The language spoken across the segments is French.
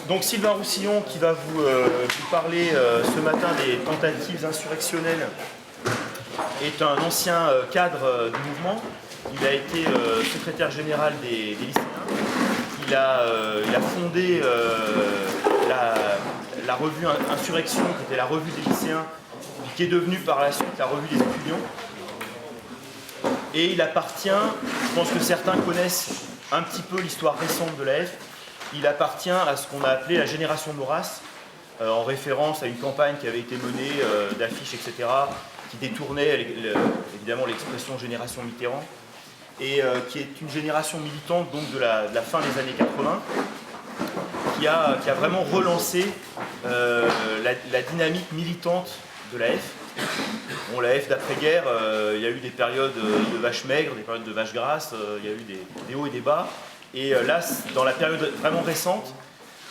Donc Sylvain Roussillon qui va vous parler ce matin des tentatives insurrectionnelles est un ancien cadre du mouvement. Il a été secrétaire général des lycéens. Il a fondé la revue Insurrection, qui était la revue des lycéens, qui est devenue par la suite la revue des étudiants. Et il appartient, je pense que certains connaissent un petit peu l'histoire récente de l'AF, il appartient à ce qu'on a appelé la génération Maurras, en référence à une campagne qui avait été menée d'affiches, etc., qui détournait évidemment l'expression génération Mitterrand, et qui est une génération militante donc de la fin des années 80, qui a vraiment relancé la dynamique militante de l'AF. Bon, l'AF d'après-guerre, il y a eu des périodes de vaches maigres, des périodes de vaches grasses, il y a eu des hauts et des bas. Et là, dans la période vraiment récente,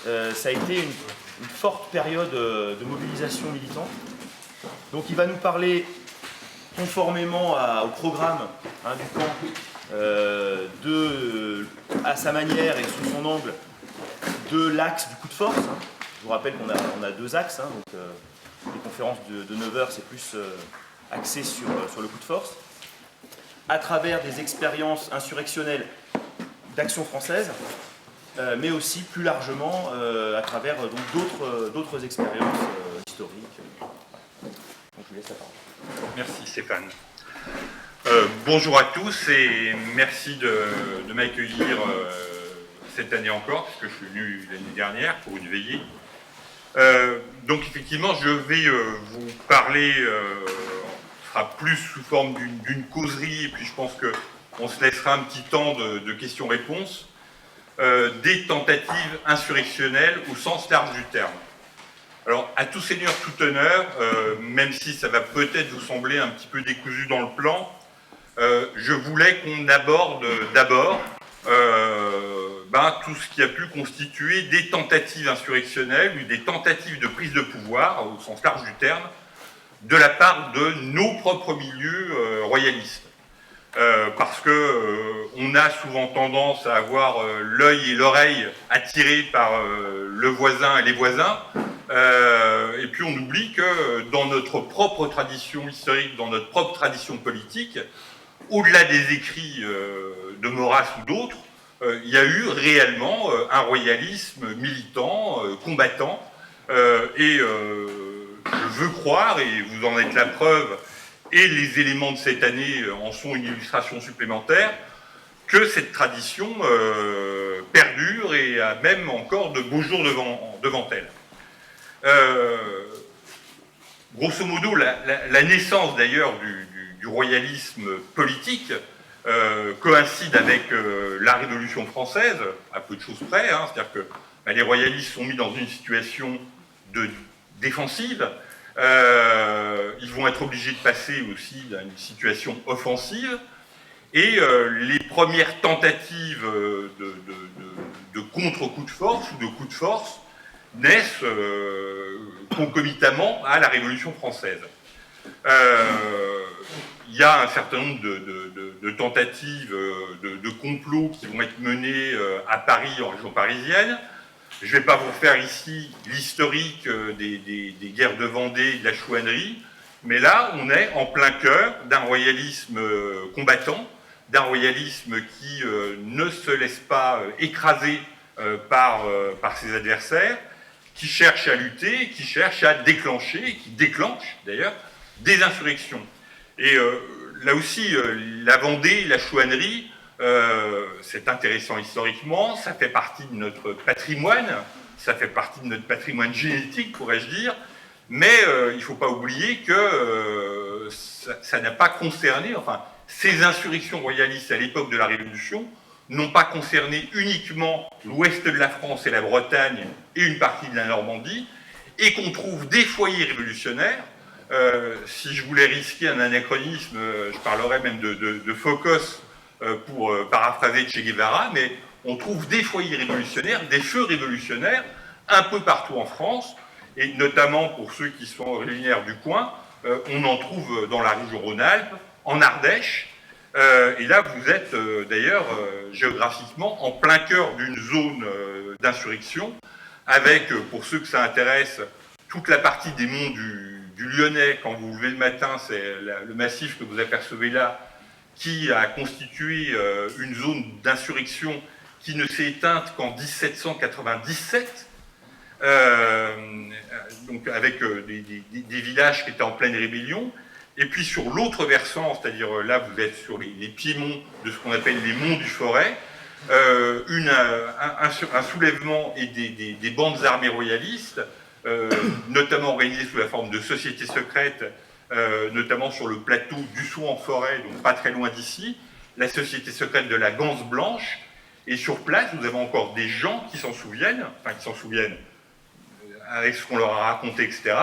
ça a été une forte période de mobilisation militante. Donc il va nous parler, conformément au programme du camp, à sa manière et sous son angle, de l'axe du coup de force. Je vous rappelle qu'on a deux axes, donc les conférences de 9h, c'est plus axé sur le coup de force, à travers des expériences insurrectionnelles d'Action française, mais aussi plus largement à travers d'autres expériences historiques. Donc je vous laisse la parole. Merci Stéphane. Bonjour à tous et merci de m'accueillir cette année encore, puisque je suis venu l'année dernière pour une veillée. Donc effectivement, je vais vous parler, ce sera plus sous forme d'une causerie, et puis je pense qu'on se laissera un petit temps de questions-réponses, des tentatives insurrectionnelles au sens large du terme. Alors, à tout seigneur, tout honneur, même si ça va peut-être vous sembler un petit peu décousu dans le plan, je voulais qu'on aborde d'abord tout ce qui a pu constituer des tentatives insurrectionnelles ou des tentatives de prise de pouvoir, au sens large du terme, de la part de nos propres milieux royalistes. Parce qu'on a souvent tendance à avoir l'œil et l'oreille attirés par le voisin et les voisins, et puis on oublie que dans notre propre tradition historique, dans notre propre tradition politique, au-delà des écrits de Maurras ou d'autres, il y a eu réellement un royalisme militant, combattant, et je veux croire, et vous en êtes la preuve, et les éléments de cette année en sont une illustration supplémentaire, que cette tradition perdure et a même encore de beaux jours devant elle. Grosso modo, la naissance d'ailleurs du royalisme politique coïncide avec la Révolution française, à peu de choses près, c'est-à-dire que les royalistes sont mis dans une situation défensive. Ils vont être obligés de passer aussi à une situation offensive, et les premières tentatives de contre-coup de force ou de coup de force naissent concomitamment à la Révolution française. Il y a un certain nombre de tentatives de complots qui vont être menées à Paris, en région parisienne. Je ne vais pas vous faire ici l'historique des guerres de Vendée et de la chouannerie, mais là, on est en plein cœur d'un royalisme combattant, d'un royalisme qui ne se laisse pas écraser par ses adversaires, qui cherche à lutter, qui cherche à déclencher, et qui déclenche d'ailleurs des insurrections. Et là aussi, la Vendée, la chouannerie, c'est intéressant historiquement, ça fait partie de notre patrimoine, ça fait partie de notre patrimoine génétique, pourrais-je dire, mais il ne faut pas oublier que ça n'a pas concerné, ces insurrections royalistes à l'époque de la Révolution n'ont pas concerné uniquement l'ouest de la France et la Bretagne et une partie de la Normandie, et qu'on trouve des foyers révolutionnaires. Si je voulais risquer un anachronisme, je parlerais même de Focos pour paraphraser Che Guevara, mais on trouve des foyers révolutionnaires, des feux révolutionnaires un peu partout en France, et notamment pour ceux qui sont originaires du coin, on en trouve dans la région Rhône-Alpes, en Ardèche, et là vous êtes d'ailleurs géographiquement en plein cœur d'une zone d'insurrection, avec, pour ceux que ça intéresse, toute la partie des monts du Lyonnais. Quand vous vous levez le matin, c'est le massif que vous apercevez là, qui a constitué une zone d'insurrection qui ne s'est éteinte qu'en 1797, donc avec des villages qui étaient en pleine rébellion. Et puis sur l'autre versant, c'est-à-dire là vous êtes sur les piémonts de ce qu'on appelle les monts du Forêt, un soulèvement et des bandes armées royalistes, notamment organisées sous la forme de sociétés secrètes, notamment sur le plateau du Sault-en-Forêt, donc pas très loin d'ici, la société secrète de la Ganse Blanche. Et sur place, vous avez encore des gens qui s'en souviennent, avec ce qu'on leur a raconté, etc.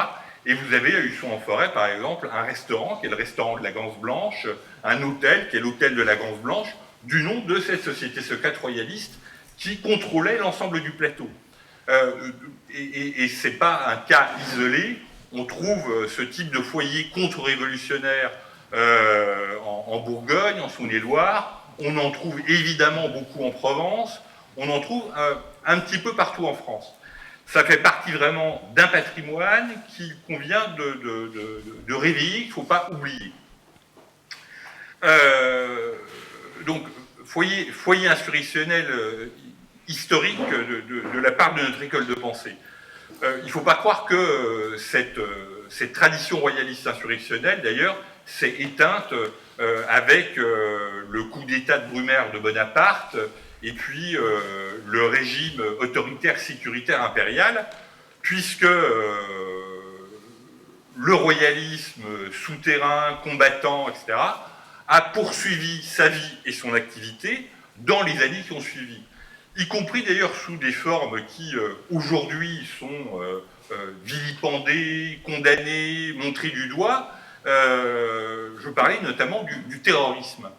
Et vous avez à Huçon-en-Forêt, par exemple, un restaurant, qui est le restaurant de la Ganse Blanche, un hôtel, qui est l'hôtel de la Ganse Blanche, du nom de cette société secrète royaliste qui contrôlait l'ensemble du plateau. Et ce n'est pas un cas isolé. On trouve ce type de foyer contre-révolutionnaire en Bourgogne, en Saône-et-Loire. On en trouve évidemment beaucoup en Provence. On en trouve un petit peu partout en France. Ça fait partie vraiment d'un patrimoine qu'il convient de réveiller, qu'il ne faut pas oublier. Donc, foyer insurrectionnel historique de la part de notre école de pensée. Il ne faut pas croire que cette tradition royaliste insurrectionnelle, d'ailleurs, s'est éteinte avec le coup d'État de Brumaire de Bonaparte et puis le régime autoritaire sécuritaire impérial, puisque le royalisme souterrain, combattant, etc., a poursuivi sa vie et son activité dans les années qui ont suivi, y compris d'ailleurs sous des formes qui aujourd'hui sont vilipendées, condamnées, montrées du doigt. Je parlais notamment du terrorisme.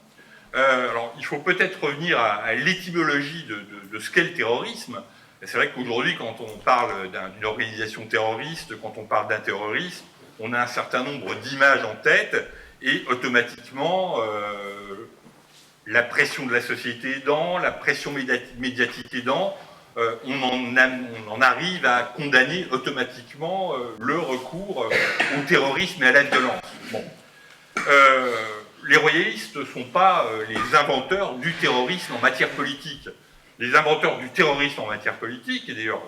Alors, il faut peut-être revenir à l'étymologie de ce qu'est le terrorisme. C'est vrai qu'aujourd'hui, quand on parle d'une organisation terroriste, quand on parle d'un terroriste, on a un certain nombre d'images en tête, et automatiquement, la pression de la société aidant, la pression médiatique aidant, on en arrive à condamner automatiquement le recours au terrorisme et à la violence. Bon. Les royalistes ne sont pas les inventeurs du terrorisme en matière politique. Les inventeurs du terrorisme en matière politique, et d'ailleurs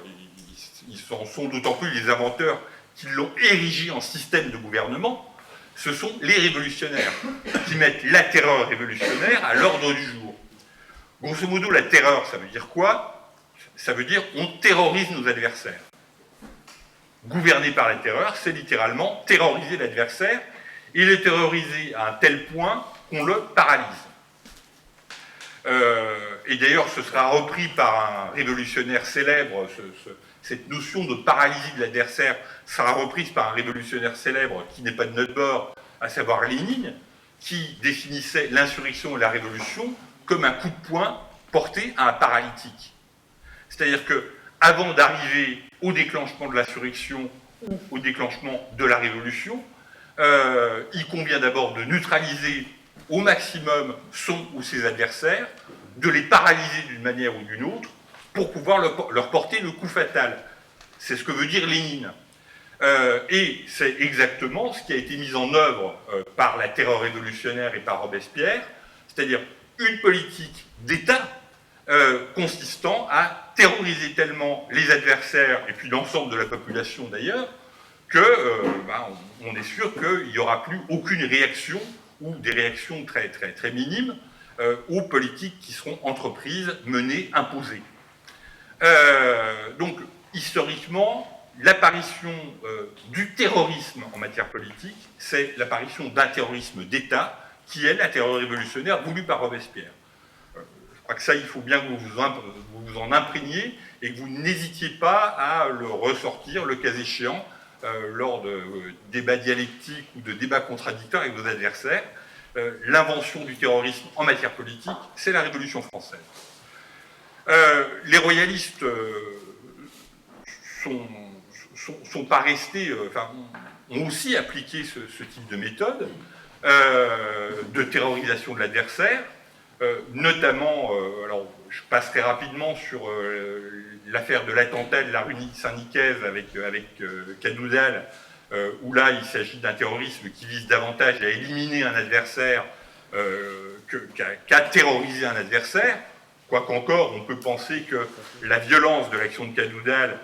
ils sont d'autant plus les inventeurs qui l'ont érigé en système de gouvernement, ce sont les révolutionnaires qui mettent la terreur révolutionnaire à l'ordre du jour. Grosso modo, la terreur, ça veut dire quoi? Ça veut dire on terrorise nos adversaires. Gouverner par la terreur, c'est littéralement terroriser l'adversaire et le terroriser à un tel point qu'on le paralyse. Et d'ailleurs, ce sera repris par un révolutionnaire célèbre, cette notion de paralysie de l'adversaire sera reprise par un révolutionnaire célèbre qui n'est pas de notre bord, à savoir Lénine, qui définissait l'insurrection et la révolution comme un coup de poing porté à un paralytique. C'est-à-dire qu'avant d'arriver au déclenchement de l'insurrection ou au déclenchement de la révolution, il convient d'abord de neutraliser au maximum son ou ses adversaires, de les paralyser d'une manière ou d'une autre, pour pouvoir leur porter le coup fatal. C'est ce que veut dire Lénine. Et c'est exactement ce qui a été mis en œuvre par la terreur révolutionnaire et par Robespierre, c'est-à-dire une politique d'État consistant à terroriser tellement les adversaires, et puis l'ensemble de la population d'ailleurs, qu'on est sûr qu'il n'y aura plus aucune réaction, ou des réactions très, très, très minimes, aux politiques qui seront entreprises, menées, imposées. Donc, historiquement, l'apparition du terrorisme en matière politique, c'est l'apparition d'un terrorisme d'État qui est la terreur révolutionnaire voulue par Robespierre. Je crois que ça, il faut bien que vous vous en imprégniez et que vous n'hésitiez pas à le ressortir, le cas échéant, lors de débats dialectiques ou de débats contradictoires avec vos adversaires. L'invention du terrorisme en matière politique, c'est la Révolution française. Les royalistes sont pas restés, ont aussi appliqué ce type de méthode de terrorisation de l'adversaire, notamment, alors je passerai rapidement sur l'affaire de l'attentat de la rue Saint-Nicaise avec Cadoudal, où là il s'agit d'un terrorisme qui vise davantage à éliminer un adversaire qu'à terroriser un adversaire, quoiqu'encore on peut penser que la violence de l'action de Cadoudal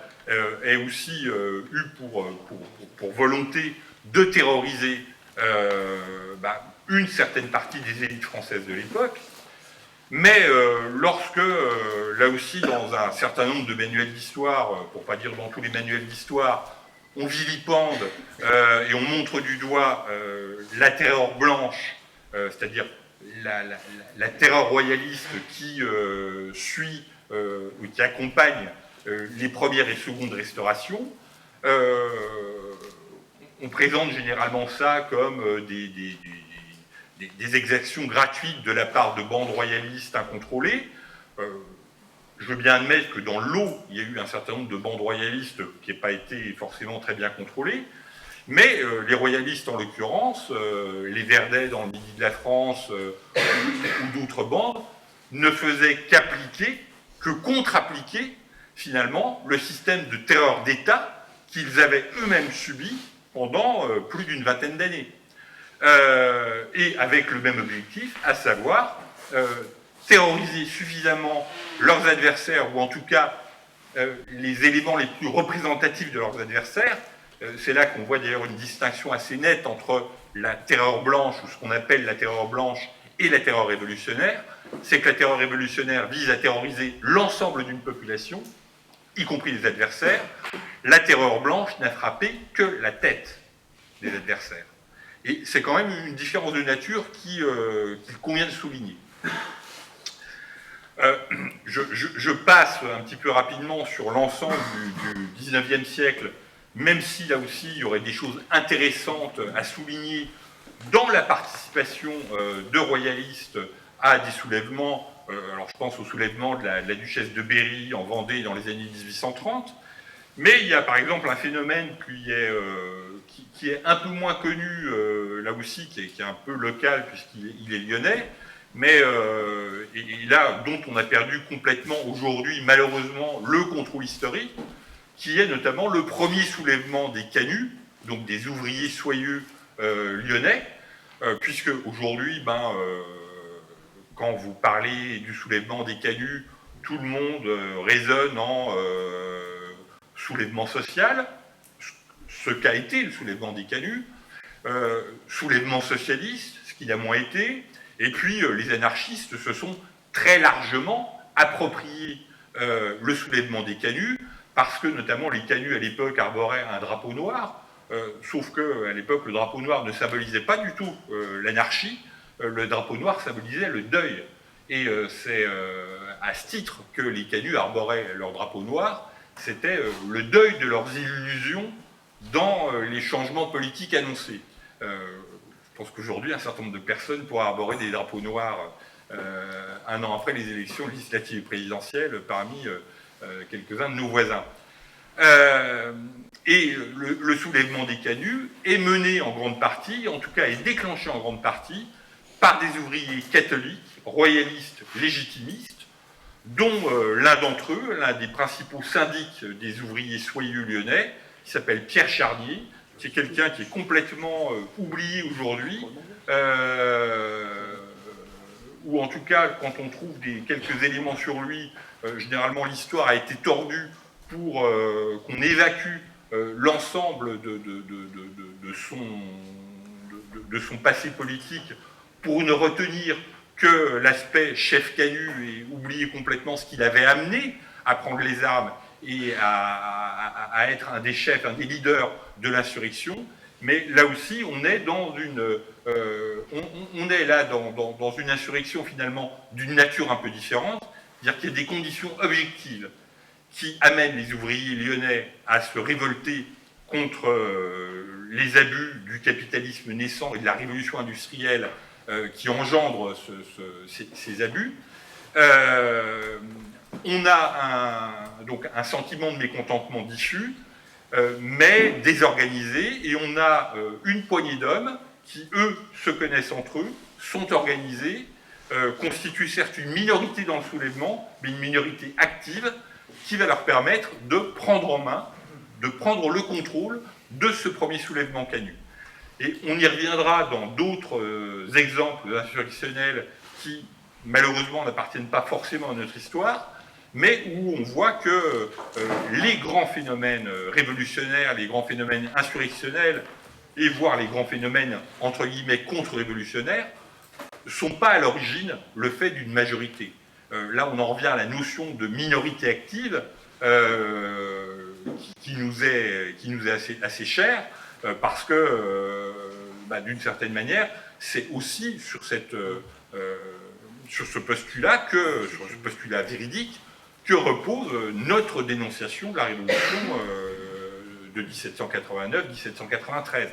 ait aussi eu pour volonté de terroriser une certaine partie des élites françaises de l'époque. Mais lorsque, là aussi, dans un certain nombre de manuels d'histoire, pour ne pas dire dans tous les manuels d'histoire, on vilipende et on montre du doigt la terreur blanche, c'est-à-dire la terreur royaliste qui suit ou qui accompagne les premières et secondes restaurations, on présente généralement ça comme des exactions gratuites de la part de bandes royalistes incontrôlées. Je veux bien admettre que dans l'eau, il y a eu un certain nombre de bandes royalistes qui n'ont pas été forcément très bien contrôlées, mais les royalistes en l'occurrence, les Verdets dans le midi de la France ou d'autres bandes, ne faisaient qu'appliquer, que contre-appliquer finalement le système de terreur d'État qu'ils avaient eux-mêmes subi pendant plus d'une vingtaine d'années. Et avec le même objectif, à savoir terroriser suffisamment leurs adversaires, ou en tout cas les éléments les plus représentatifs de leurs adversaires. C'est là qu'on voit d'ailleurs une distinction assez nette entre la terreur blanche, ou ce qu'on appelle la terreur blanche, et la terreur révolutionnaire. C'est que la terreur révolutionnaire vise à terroriser l'ensemble d'une population, y compris les adversaires. La terreur blanche n'a frappé que la tête des adversaires. Et c'est quand même une différence de nature qu'il convient de souligner. Je passe un petit peu rapidement sur l'ensemble du 19e siècle, même si là aussi il y aurait des choses intéressantes à souligner dans la participation de royalistes à des soulèvements. Alors je pense au soulèvement de la duchesse de Berry en Vendée dans les années 1830. Mais il y a par exemple un phénomène qui est un peu moins connu, là aussi, qui est un peu local puisqu'il est lyonnais, mais et là, dont on a perdu complètement aujourd'hui, malheureusement, le contrôle historique, qui est notamment le premier soulèvement des canuts, donc des ouvriers soyeux lyonnais, puisque aujourd'hui, quand vous parlez du soulèvement des canuts, tout le monde raisonne en soulèvement social, ce qu'a été le soulèvement des canuts, soulèvement socialiste, ce qu'il a moins été, et puis les anarchistes se sont très largement approprié le soulèvement des canuts, parce que notamment les canuts à l'époque arboraient un drapeau noir, sauf qu'à l'époque le drapeau noir ne symbolisait pas du tout l'anarchie, le drapeau noir symbolisait le deuil. Et c'est à ce titre que les canuts arboraient leur drapeau noir, c'était le deuil de leurs illusions dans les changements politiques annoncés. Je pense qu'aujourd'hui, un certain nombre de personnes pourraient arborer des drapeaux noirs un an après les élections législatives et présidentielles parmi quelques-uns de nos voisins. Et le soulèvement des canuts est mené en grande partie, en tout cas est déclenché en grande partie, par des ouvriers catholiques, royalistes, légitimistes, dont l'un d'entre eux, l'un des principaux syndics des ouvriers soyeux lyonnais, qui s'appelle Pierre Charnier, qui est quelqu'un qui est complètement oublié aujourd'hui, ou en tout cas, quand on trouve quelques éléments sur lui, généralement l'histoire a été tordue pour qu'on évacue l'ensemble de son passé politique pour ne retenir que l'aspect chef canut et oublier complètement ce qu'il avait amené à prendre les armes et à être un des chefs, un des leaders de l'insurrection. Mais là aussi, on est dans une insurrection finalement d'une nature un peu différente, c'est-à-dire qu'il y a des conditions objectives qui amènent les ouvriers lyonnais à se révolter contre les abus du capitalisme naissant et de la révolution industrielle qui engendre ces abus. On a donc un sentiment de mécontentement diffus, mais désorganisé, et on a une poignée d'hommes qui, eux, se connaissent entre eux, sont organisés, constituent certes une minorité dans le soulèvement, mais une minorité active qui va leur permettre de prendre en main, de prendre le contrôle de ce premier soulèvement canuts. Et on y reviendra dans d'autres exemples insurrectionnels qui, malheureusement, n'appartiennent pas forcément à notre histoire, mais où on voit que les grands phénomènes révolutionnaires, les grands phénomènes insurrectionnels, et voire les grands phénomènes, entre guillemets, contre-révolutionnaires, ne sont pas à l'origine le fait d'une majorité. Là, on en revient à la notion de minorité active, qui nous est assez chère, parce que, d'une certaine manière, c'est aussi sur ce postulat véridique, que repose notre dénonciation de la Révolution de 1789-1793.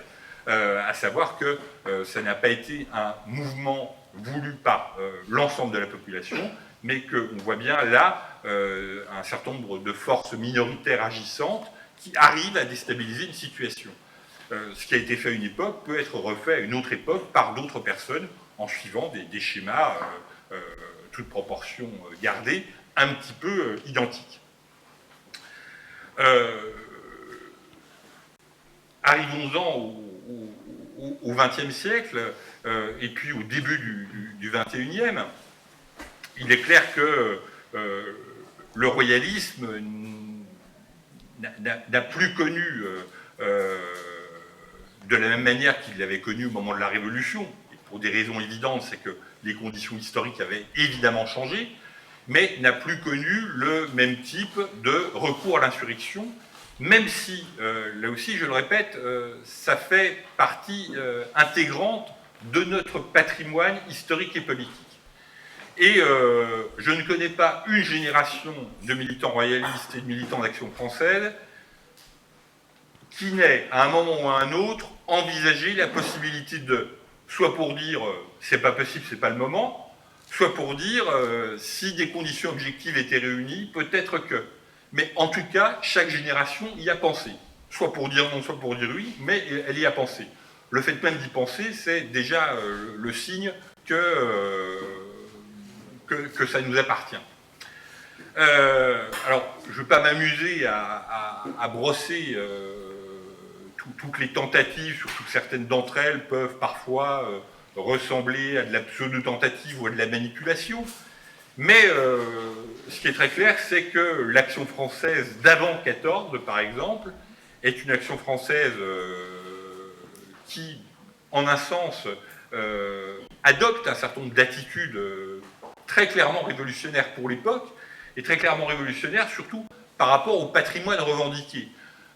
À savoir que ça n'a pas été un mouvement voulu par l'ensemble de la population, mais qu'on voit bien là un certain nombre de forces minoritaires agissantes qui arrivent à déstabiliser une situation. Ce qui a été fait à une époque peut être refait à une autre époque par d'autres personnes en suivant des schémas, toutes proportions gardées, un petit peu identiques. Arrivons-en au XXe siècle, et puis au début du XXIe. Il est clair que le royalisme n'a plus connu, de la même manière qu'il l'avait connu au moment de la Révolution, et pour des raisons évidentes, c'est que les conditions historiques avaient évidemment changé, mais n'a plus connu le même type de recours à l'insurrection, même si, là aussi, je le répète, ça fait partie intégrante de notre patrimoine historique et politique. Et je ne connais pas une génération de militants royalistes et de militants d'Action française qui n'ait, à un moment ou à un autre, envisagé la possibilité de, soit pour dire c'est pas possible, c'est pas le moment, soit pour dire si des conditions objectives étaient réunies, peut-être que. Mais en tout cas, chaque génération y a pensé. Soit pour dire non, soit pour dire oui, mais elle y a pensé. Le fait même d'y penser, c'est déjà le signe que ça nous appartient. Alors, je ne vais pas m'amuser à brosser toutes les tentatives, surtout que certaines d'entre elles peuvent parfois ressembler à de la pseudo-tentative ou à de la manipulation. Mais ce qui est très clair, c'est que l'action française d'avant 14, par exemple, est une action française qui, en un sens, adopte un certain nombre d'attitudes très clairement révolutionnaires pour l'époque, et très clairement révolutionnaires surtout par rapport au patrimoine revendiqué.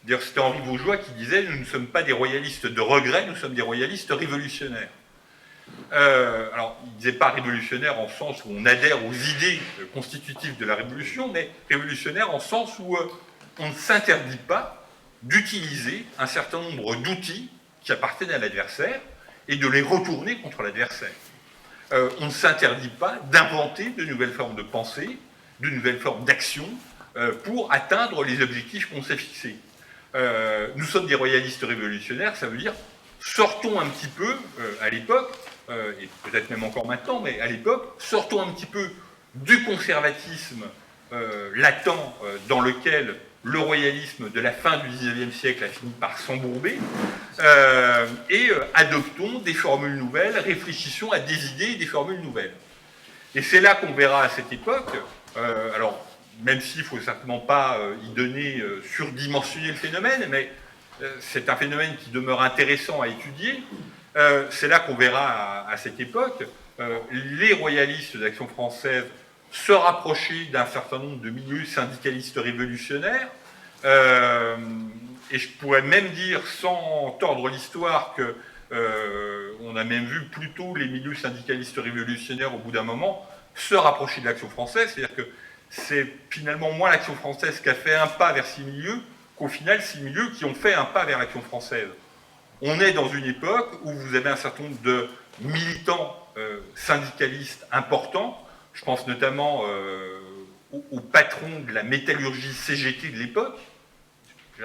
D'ailleurs, c'était Henri Vaugeois qui disait « Nous ne sommes pas des royalistes de regret, nous sommes des royalistes révolutionnaires ». Alors, il ne disait pas révolutionnaire en sens où on adhère aux idées constitutives de la révolution, mais révolutionnaire en sens où on ne s'interdit pas d'utiliser un certain nombre d'outils qui appartiennent à l'adversaire et de les retourner contre l'adversaire. On ne s'interdit pas d'inventer de nouvelles formes de pensée, de nouvelles formes d'action pour atteindre les objectifs qu'on s'est fixés. Nous sommes des royalistes révolutionnaires, ça veut dire sortons un petit peu, à l'époque, et peut-être même encore maintenant, mais à l'époque, sortons un petit peu du conservatisme latent dans lequel le royalisme de la fin du XIXe siècle a fini par s'embourber, et adoptons des formules nouvelles, réfléchissons à des idées et des formules nouvelles. Et c'est là qu'on verra à cette époque, alors même s'il ne faut certainement pas y donner, surdimensionner le phénomène, mais c'est un phénomène qui demeure intéressant à étudier. C'est là qu'on verra à cette époque les royalistes d'Action française se rapprocher d'un certain nombre de milieux syndicalistes révolutionnaires. Et je pourrais même dire, sans tordre l'histoire, que on a même vu plutôt les milieux syndicalistes révolutionnaires au bout d'un moment se rapprocher de l'Action française, c'est-à-dire que c'est finalement moins l'Action française qui a fait un pas vers ces milieux qu'au final ces milieux qui ont fait un pas vers l'Action française. On est dans une époque où vous avez un certain nombre de militants syndicalistes importants, je pense notamment au patron de la métallurgie CGT de l'époque,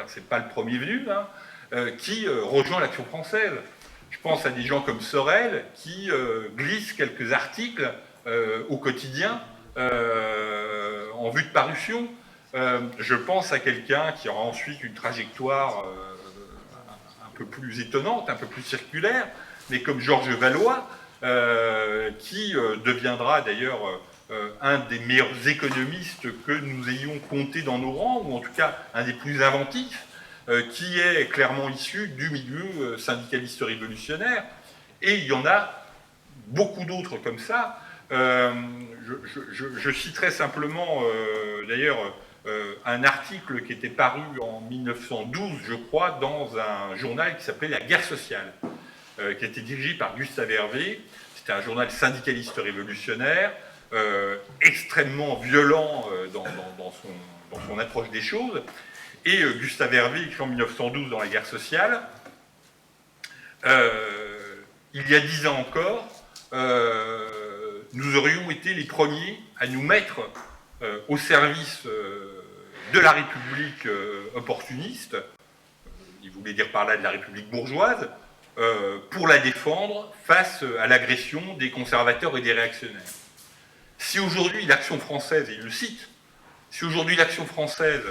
c'est pas le premier venu, hein, qui rejoint l'Action française. Je pense à des gens comme Sorel qui glissent quelques articles au quotidien, en vue de parution. Je pense à quelqu'un qui aura ensuite une trajectoire un peu plus étonnante, un peu plus circulaire, mais comme Georges Valois, qui deviendra d'ailleurs un des meilleurs économistes que nous ayons compté dans nos rangs, ou en tout cas un des plus inventifs, qui est clairement issu du milieu syndicaliste révolutionnaire. Et il y en a beaucoup d'autres comme ça. Je citerai simplement, d'ailleurs, un article qui était paru en 1912, je crois, dans un journal qui s'appelait La Guerre sociale, qui était dirigé par Gustave Hervé. C'était un journal syndicaliste révolutionnaire, extrêmement violent dans son approche des choses. Et Gustave Hervé écrit en 1912 dans La Guerre sociale, il y a 10 ans encore, nous aurions été les premiers à nous mettre au service de la République opportuniste, il voulait dire par là de la République bourgeoise, pour la défendre face à l'agression des conservateurs et des réactionnaires. Si aujourd'hui l'action française, et il le cite, si aujourd'hui l'action française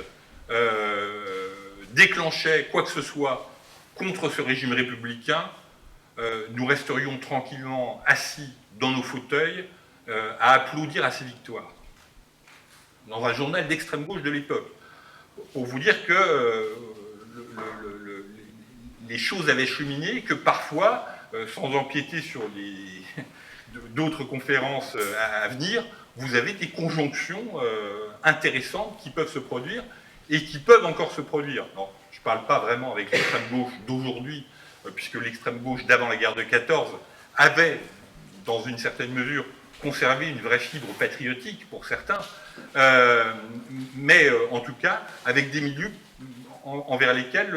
déclenchait quoi que ce soit contre ce régime républicain, nous resterions tranquillement assis dans nos fauteuils à applaudir à ces victoires. Dans un journal d'extrême gauche de l'époque. Pour vous dire que les choses avaient cheminé, que parfois, sans empiéter sur d'autres conférences à venir, vous avez des conjonctions intéressantes qui peuvent se produire et qui peuvent encore se produire. Alors, je ne parle pas vraiment avec l'extrême gauche d'aujourd'hui, puisque l'extrême gauche d'avant la guerre de 14 avait, dans une certaine mesure, conservé une vraie fibre patriotique pour certains, mais en tout cas avec des milieux envers lesquels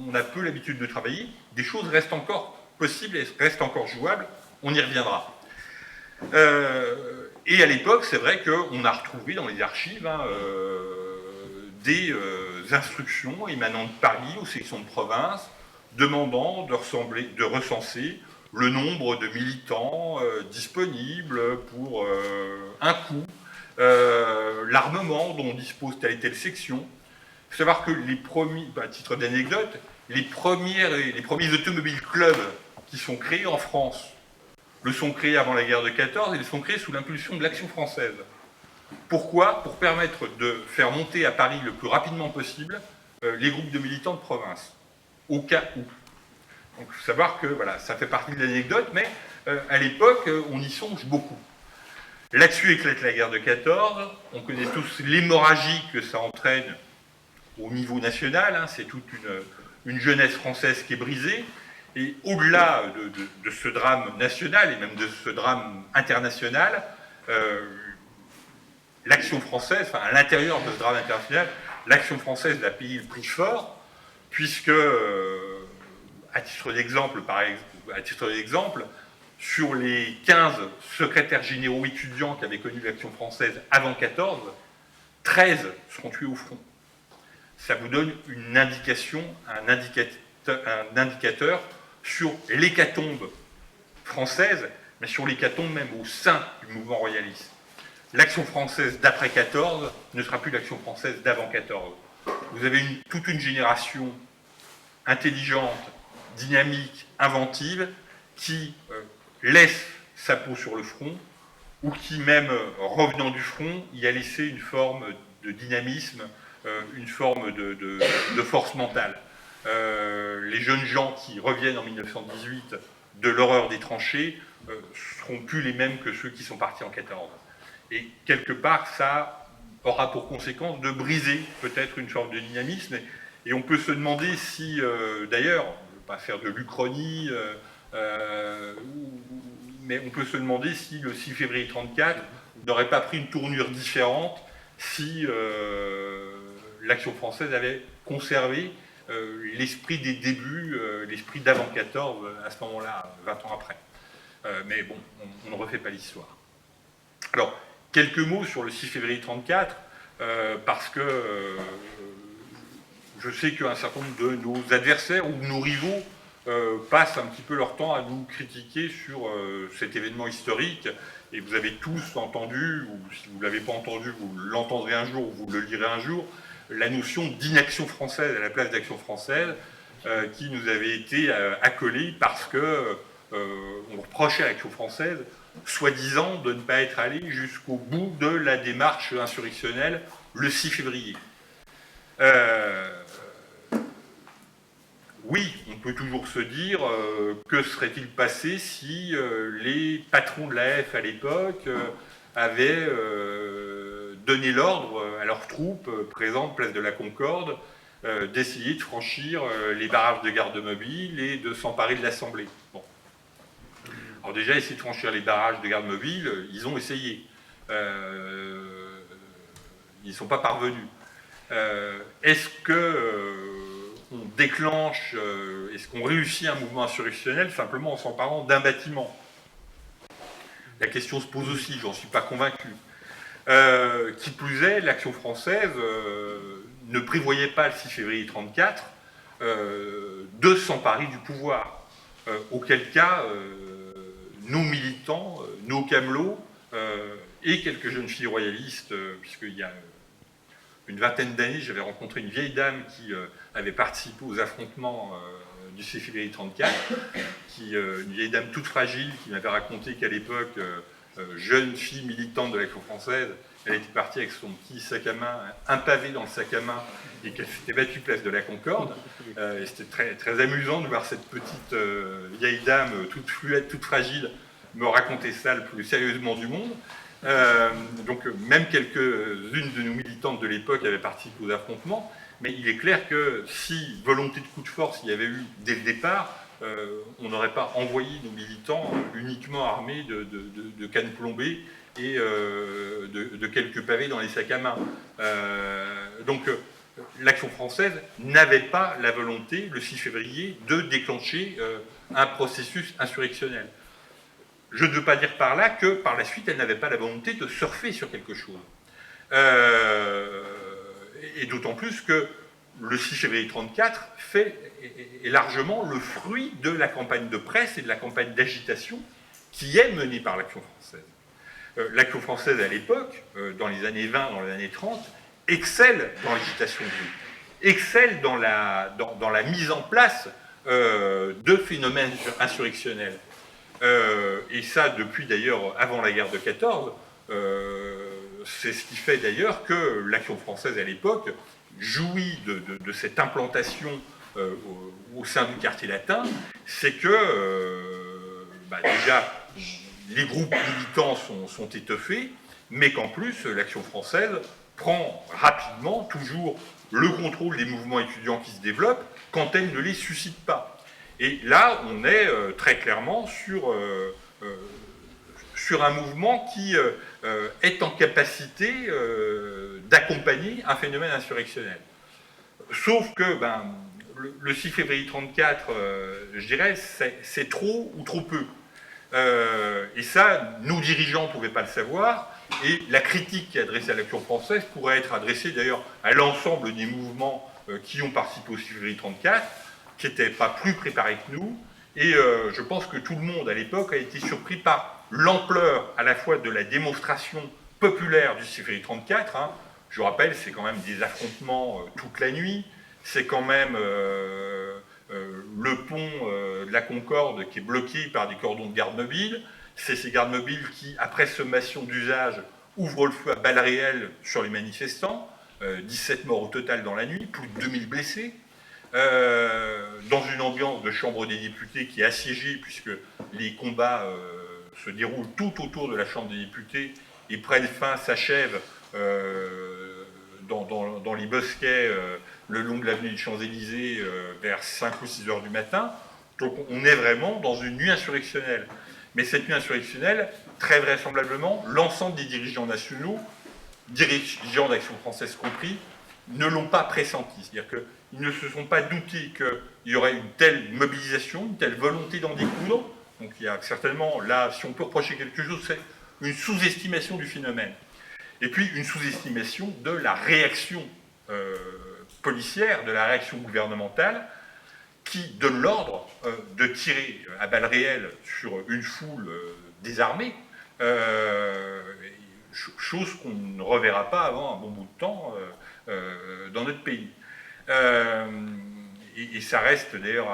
on a peu l'habitude de travailler. Des choses restent encore possibles et restent encore jouables, on y reviendra. Et à l'époque, c'est vrai qu'on a retrouvé dans les archives des instructions émanant de Paris aux sections de province, demandant de recenser le nombre de militants disponibles pour un coup, l'armement dont dispose telle et telle section. Il faut savoir que les premiers, à titre d'anecdote, les premiers automobiles clubs qui sont créés en France le sont créés avant la guerre de 14 et ils sont créés sous l'impulsion de l'Action française. Pourquoi ? Pour permettre de faire monter à Paris le plus rapidement possible les groupes de militants de province, au cas où. Donc, il faut savoir que voilà, ça fait partie de l'anecdote, mais à l'époque, on y songe beaucoup. Là-dessus éclate la guerre de 14, on connaît tous l'hémorragie que ça entraîne au niveau national, hein, c'est toute une jeunesse française qui est brisée, et au-delà de ce drame national, et même de ce drame international, l'action française, enfin à l'intérieur de ce drame international, l'action française a payé le prix fort, puisque, à titre d'exemple, sur les 15 secrétaires généraux étudiants qui avaient connu l'action française avant 14, 13 seront tués au front. Ça vous donne une indication, un indicateur sur l'hécatombe française, mais sur l'hécatombe même au sein du mouvement royaliste. L'action française d'après 14 ne sera plus l'action française d'avant 14. Vous avez toute une génération intelligente, dynamique, inventive, qui laisse sa peau sur le front, ou qui, même revenant du front, y a laissé une forme de dynamisme, une forme de force mentale. Les jeunes gens qui reviennent en 1918 de l'horreur des tranchées seront plus les mêmes que ceux qui sont partis en 14. Et quelque part, ça aura pour conséquence de briser peut-être une forme de dynamisme. Et on peut se demander si, d'ailleurs, je ne veux pas faire de l'Uchronie, mais on peut se demander si le 6 février 1934 n'aurait pas pris une tournure différente si l'action française avait conservé l'esprit des débuts, l'esprit d'avant 14 à ce moment-là, 20 ans après. Mais bon, on ne refait pas l'histoire. Alors, quelques mots sur le 6 février 1934, parce que je sais qu'un certain nombre de nos adversaires ou de nos rivaux passent un petit peu leur temps à nous critiquer sur cet événement historique. Et vous avez tous entendu, ou si vous ne l'avez pas entendu, vous l'entendrez un jour, ou vous le lirez un jour, la notion d'inaction française à la place d'action française, qui nous avait été accolée parce que on reprochait à l'Action française, soi-disant, de ne pas être allé jusqu'au bout de la démarche insurrectionnelle le 6 février. Oui, on peut toujours se dire que serait-il passé si les patrons de l'AF à l'époque avaient donné l'ordre à leurs troupes présentes place de la Concorde d'essayer de franchir les barrages de garde mobile et de s'emparer de l'Assemblée. Bon. Alors déjà, essayer de franchir les barrages de garde mobile, ils ont essayé. Ils ne sont pas parvenus. Est-ce qu'on déclenche, est-ce qu'on réussit un mouvement insurrectionnel simplement en s'emparant d'un bâtiment? La question se pose aussi, j'en suis pas convaincu. Qui plus est, l'Action française ne prévoyait pas le 6 février 1934 de s'emparer du pouvoir. Auquel cas, nos militants, nos camelots et quelques jeunes filles royalistes, puisqu'il y a une vingtaine d'années, j'avais rencontré une vieille dame qui avait participé aux affrontements du 6 février 1934, une vieille dame toute fragile qui m'avait raconté qu'à l'époque, jeune fille militante de l'Action française, elle était partie avec son petit sac à main, un pavé dans le sac à main, et qu'elle s'était battue place de la Concorde. Et c'était très, très amusant de voir cette petite vieille dame, toute fluette, toute fragile, me raconter ça le plus sérieusement du monde. Donc même quelques-unes de nos militantes de l'époque avaient participé aux affrontements, mais il est clair que si volonté de coup de force il y avait eu dès le départ, on n'aurait pas envoyé nos militants uniquement armés de cannes plombées et de quelques pavés dans les sacs à main. Donc l'Action française n'avait pas la volonté, le 6 février, de déclencher un processus insurrectionnel. Je ne veux pas dire par là que, par la suite, elle n'avait pas la volonté de surfer sur quelque chose. Et d'autant plus que le 6 février 1934 est largement le fruit de la campagne de presse et de la campagne d'agitation qui est menée par l'Action française. L'Action française, à l'époque, dans les années 20, dans les années 30, excelle dans l'agitation de rue, excelle dans la mise en place de phénomènes insurrectionnels. Et ça, depuis d'ailleurs avant la guerre de 14, c'est ce qui fait d'ailleurs que l'Action française à l'époque jouit de cette implantation au sein du quartier latin, c'est que déjà les groupes militants sont étoffés, mais qu'en plus l'Action française prend rapidement toujours le contrôle des mouvements étudiants qui se développent quand elle ne les suscite pas. Et là, on est très clairement sur un mouvement qui est en capacité d'accompagner un phénomène insurrectionnel. Sauf que le 6 février 1934, je dirais, c'est trop ou trop peu. Et ça, nos dirigeants ne pouvaient pas le savoir, et la critique qui est adressée à l'Action française pourrait être adressée d'ailleurs à l'ensemble des mouvements qui ont participé au 6 février 1934, qui n'étaient pas plus préparés que nous, et je pense que tout le monde à l'époque a été surpris par l'ampleur à la fois de la démonstration populaire du 6 février 1934, hein. Je rappelle, c'est quand même des affrontements toute la nuit, c'est quand même le pont de la Concorde qui est bloqué par des cordons de garde mobile, c'est ces gardes mobiles qui, après sommation d'usage, ouvrent le feu à balles réelles sur les manifestants, 17 morts au total dans la nuit, plus de 2000 blessés, dans une ambiance de chambre des députés qui est assiégée, puisque les combats se déroulent tout autour de la chambre des députés et prennent fin, s'achèvent dans les bosquets le long de l'avenue des Champs-Élysées vers 5 ou 6 heures du matin. Donc on est vraiment dans une nuit insurrectionnelle. Mais cette nuit insurrectionnelle, très vraisemblablement, l'ensemble des dirigeants nationaux, dirigeants d'Action française compris, ne l'ont pas pressenti. C'est-à-dire qu'ils ne se sont pas doutés qu'il y aurait une telle mobilisation, une telle volonté d'en découdre. Donc il y a certainement, là, si on peut reprocher quelque chose, c'est une sous-estimation du phénomène. Et puis une sous-estimation de la réaction policière, de la réaction gouvernementale, qui donne l'ordre de tirer à balles réelles sur une foule désarmée, chose qu'on ne reverra pas avant un bon bout de temps dans notre pays. Et ça reste d'ailleurs,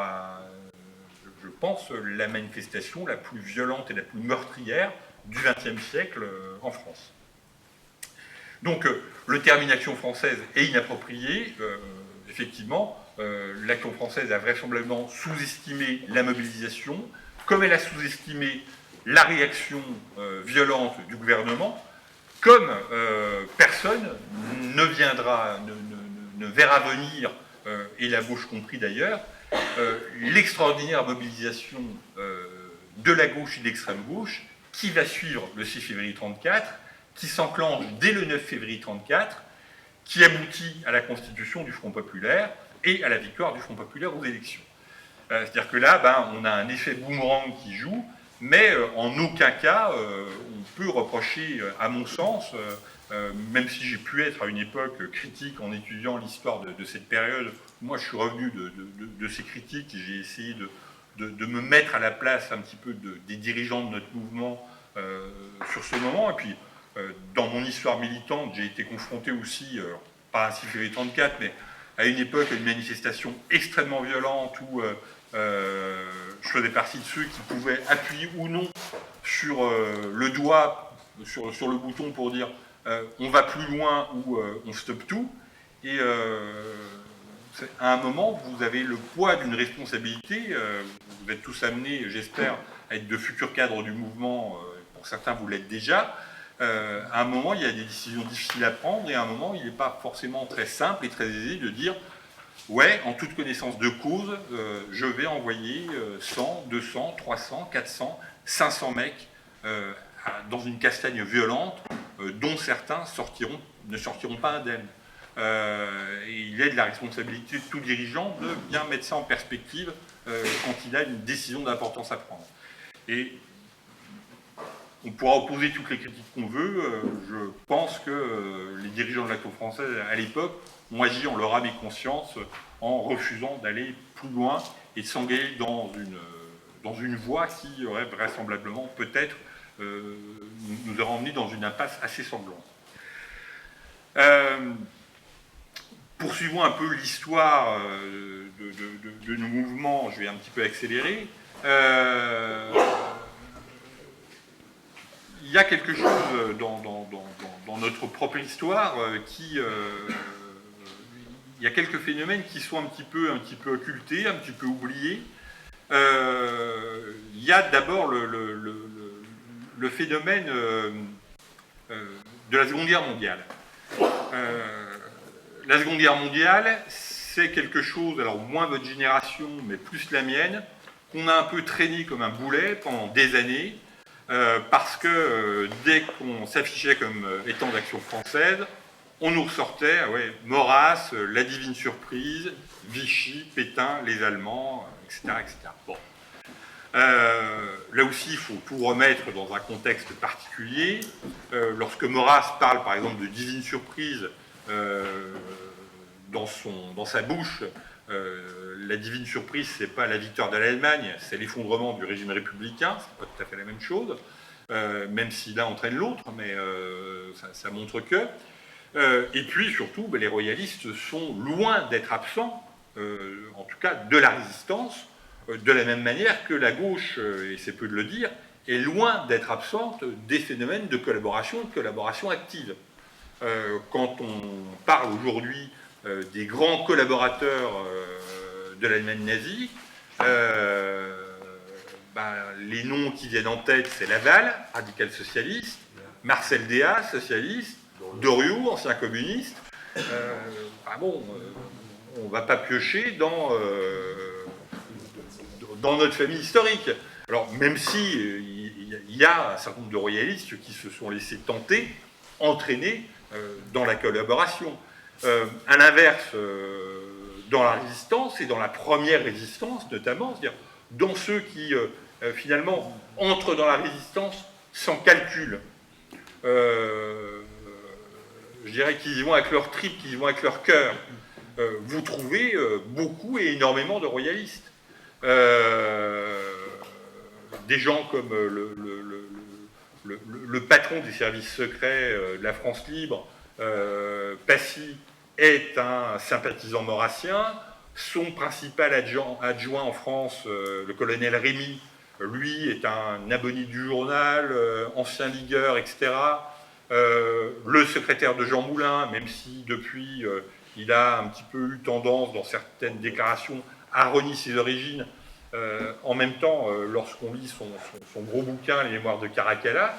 je pense, la manifestation la plus violente et la plus meurtrière du XXe siècle en France. Donc le terme inaction française est inapproprié. Effectivement, l'action française a vraisemblablement sous-estimé la mobilisation, comme elle a sous-estimé la réaction violente du gouvernement, comme personne ne verra venir, et la gauche compris d'ailleurs, l'extraordinaire mobilisation de la gauche et de l'extrême gauche qui va suivre le 6 février 1934, qui s'enclenche dès le 9 février 1934, qui aboutit à la constitution du Front populaire et à la victoire du Front populaire aux élections. C'est-à-dire que là, on a un effet boomerang qui joue, mais en aucun cas on peut reprocher, à mon sens, même si j'ai pu être à une époque critique en étudiant l'histoire de cette période, moi je suis revenu de ces critiques et j'ai essayé de me mettre à la place un petit peu des dirigeants de notre mouvement sur ce moment. Et puis, dans mon histoire militante, j'ai été confronté aussi, pas à 6 février 1934, mais à une époque, à une manifestation extrêmement violente où je faisais partie de ceux qui pouvaient appuyer ou non sur le doigt, sur le bouton pour dire on va plus loin ou on stoppe tout. Et à un moment, vous avez le poids d'une responsabilité. Vous êtes tous amenés, j'espère, à être de futurs cadres du mouvement. Pour certains, vous l'êtes déjà. À un moment, il y a des décisions difficiles à prendre, et à un moment, il n'est pas forcément très simple et très aisé de dire ouais, en toute connaissance de cause, je vais envoyer 100, 200, 300, 400, 500 mecs dans une castagne violente dont certains ne sortiront pas indemnes. Et il est de la responsabilité de tout dirigeant de bien mettre ça en perspective quand il a une décision d'importance à prendre. Et on pourra opposer toutes les critiques qu'on veut. Je pense que les dirigeants de l'Action française, à l'époque, ont agi en leur âme et conscience en refusant d'aller plus loin et de s'engager dans une voie qui aurait vraisemblablement, peut-être, nous aurait emmenés dans une impasse assez sanglante. Poursuivons un peu l'histoire de nos mouvements. Je vais un petit peu accélérer. Il y a quelque chose dans notre propre histoire qui... il y a quelques phénomènes qui sont un petit peu occultés, un petit peu oubliés. Il y a d'abord le phénomène de la Seconde Guerre mondiale. La Seconde Guerre mondiale, c'est quelque chose, alors moins votre génération, mais plus la mienne, qu'on a un peu traîné comme un boulet pendant des années, parce que dès qu'on s'affichait comme étant d'Action française, on nous ressortait Maurras, la divine surprise, Vichy, Pétain, les Allemands, etc. etc. Bon. Là aussi, il faut tout remettre dans un contexte particulier. Lorsque Maurras parle, par exemple, de divine surprise, dans sa bouche, la divine surprise, c'est pas la victoire de l'Allemagne, c'est l'effondrement du régime républicain, c'est pas tout à fait la même chose, même si l'un entraîne l'autre, mais ça montre que. Et puis surtout, les royalistes sont loin d'être absents, en tout cas de la résistance, de la même manière que la gauche, et c'est peu de le dire, est loin d'être absente des phénomènes de collaboration active. Quand on parle aujourd'hui des grands collaborateurs de l'Allemagne nazie, les noms qui viennent en tête, c'est Laval, radical socialiste, Marcel Déat, socialiste, Doriot, ancien communiste. On ne va pas piocher dans notre famille historique. Alors, même si il y a un certain nombre de royalistes qui se sont laissés tenter, entraîner dans la collaboration. À l'inverse, dans la résistance, et dans la première résistance notamment, c'est-à-dire dans ceux qui, finalement, entrent dans la résistance sans calcul, je dirais qu'ils y vont avec leur tripes, qu'ils y vont avec leur cœur. vous trouvez beaucoup et énormément de royalistes. Des gens comme le patron des services secrets de la France libre, Passy, est un sympathisant maurassien. Son principal adjoint en France, le colonel Rémy, lui est un abonné du journal, ancien ligueur, etc. Le secrétaire de Jean Moulin, même si depuis il a un petit peu eu tendance dans certaines déclarations à renier ses origines, en même temps, lorsqu'on lit son gros bouquin, Les Mémoires de Caracalla,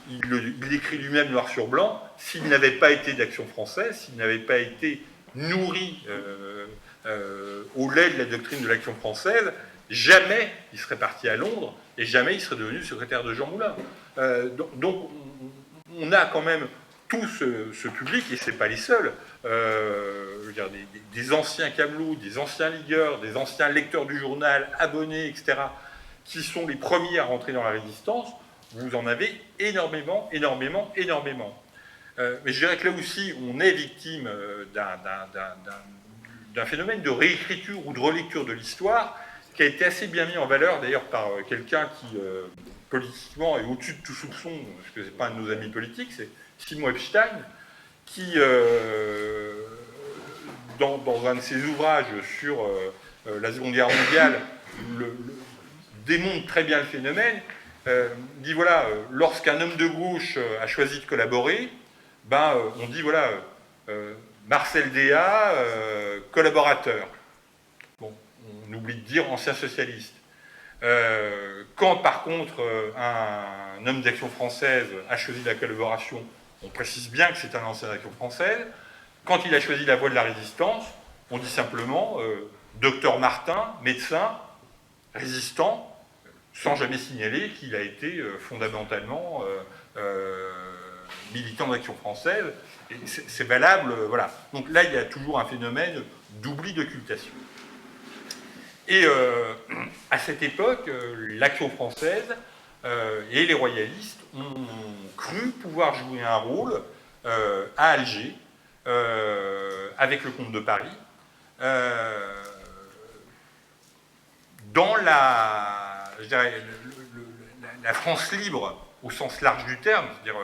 il écrit lui-même noir sur blanc, s'il n'avait pas été d'Action française, s'il n'avait pas été nourri au lait de la doctrine de l'Action française, jamais il serait parti à Londres et jamais il serait devenu secrétaire de Jean Moulin. Donc on a quand même tout ce public, et ce n'est pas les seuls, je veux dire, des anciens camelots, des anciens ligueurs, des anciens lecteurs du journal, abonnés, etc., qui sont les premiers à rentrer dans la résistance. Vous en avez énormément, énormément, énormément. Mais je dirais que là aussi, on est victime d'un phénomène de réécriture ou de relecture de l'histoire qui a été assez bien mis en valeur, d'ailleurs, par quelqu'un qui, politiquement, est au-dessus de tout soupçon, parce que ce n'est pas un de nos amis politiques, c'est Simon Epstein, qui, dans un de ses ouvrages sur la Seconde Guerre mondiale, démontre très bien le phénomène, dit voilà, lorsqu'un homme de gauche a choisi de collaborer, on dit voilà, Marcel Déat, collaborateur. Bon, on oublie de dire ancien socialiste. Quand par contre un homme d'Action française a choisi la collaboration, on précise bien que c'est un ancien d'Action française. Quand il a choisi la voie de la résistance, on dit simplement docteur Martin, médecin, résistant, sans jamais signaler qu'il a été fondamentalement militant d'Action française. Et c'est valable, voilà. Donc là, il y a toujours un phénomène d'oubli d'occultation. Et à cette époque, l'Action française et les royalistes ont cru pouvoir jouer un rôle à Alger, avec le comte de Paris, dans je dirais, la France libre au sens large du terme, c'est-à-dire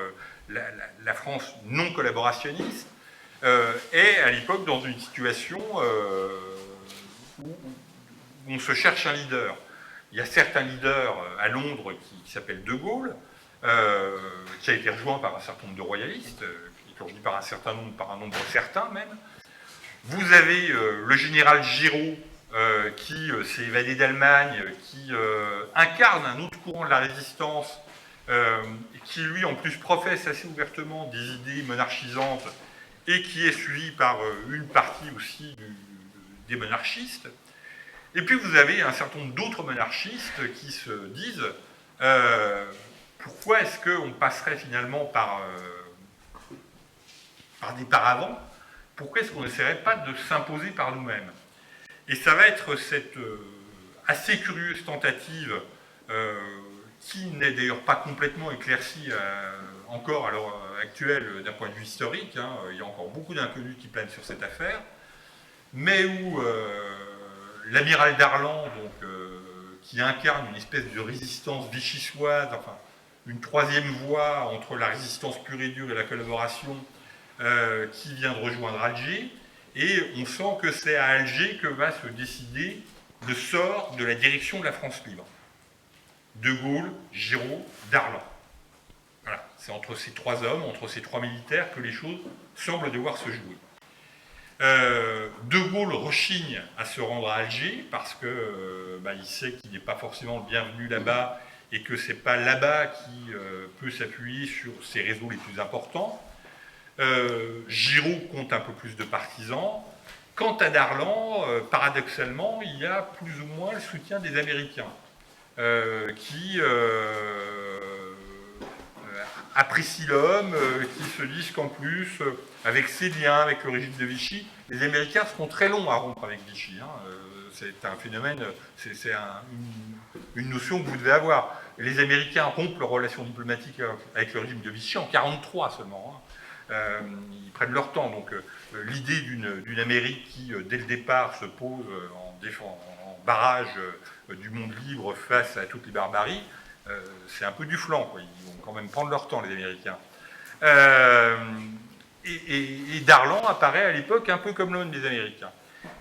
la France non collaborationniste, est à l'époque dans une situation où on se cherche un leader. Il y a certes un leader à Londres qui s'appelle De Gaulle, qui a été rejoint par un certain nombre de royalistes, et quand je dis par un certain nombre, par un nombre certain même. Vous avez le général Giraud, qui s'est évadé d'Allemagne, qui incarne un autre courant de la résistance, qui lui en plus professe assez ouvertement des idées monarchisantes, et qui est suivi par une partie aussi des monarchistes. Et puis vous avez un certain nombre d'autres monarchistes qui se disent pourquoi est-ce qu'on passerait finalement par des paravents? Pourquoi est-ce qu'on n'essaierait pas de s'imposer par nous-mêmes? Et ça va être cette assez curieuse tentative qui n'est d'ailleurs pas complètement éclaircie encore à l'heure actuelle d'un point de vue historique, hein. Il y a encore beaucoup d'inconnus qui planent sur cette affaire, mais où l'amiral Darlan, donc, qui incarne une espèce de résistance vichysoise, enfin une troisième voie entre la résistance pure et dure et la collaboration, qui vient de rejoindre Alger, et on sent que c'est à Alger que va se décider le sort de la direction de la France libre. De Gaulle, Giraud, Darlan. Voilà, c'est entre ces trois hommes, entre ces trois militaires que les choses semblent devoir se jouer. De Gaulle rechigne à se rendre à Alger parce que il sait qu'il n'est pas forcément le bienvenu là-bas et que ce n'est pas là-bas qu'il peut s'appuyer sur ses réseaux les plus importants. Giraud compte un peu plus de partisans. Quant à Darlan, paradoxalement, il y a plus ou moins le soutien des Américains qui apprécient l'homme, qui se disent qu'en plus, avec ses liens avec le régime de Vichy, les Américains seront très longs à rompre avec Vichy. Hein. C'est un phénomène, c'est une notion que vous devez avoir. Les Américains rompent leurs relations diplomatiques avec le régime de Vichy en 1943 seulement. Hein. Ils prennent leur temps. Donc l'idée d'une Amérique qui, dès le départ, se pose en barrage du monde libre face à toutes les barbaries, c'est un peu du flanc, quoi. Ils vont quand même prendre leur temps, les Américains. Et Darlan apparaît à l'époque un peu comme l'un des Américains.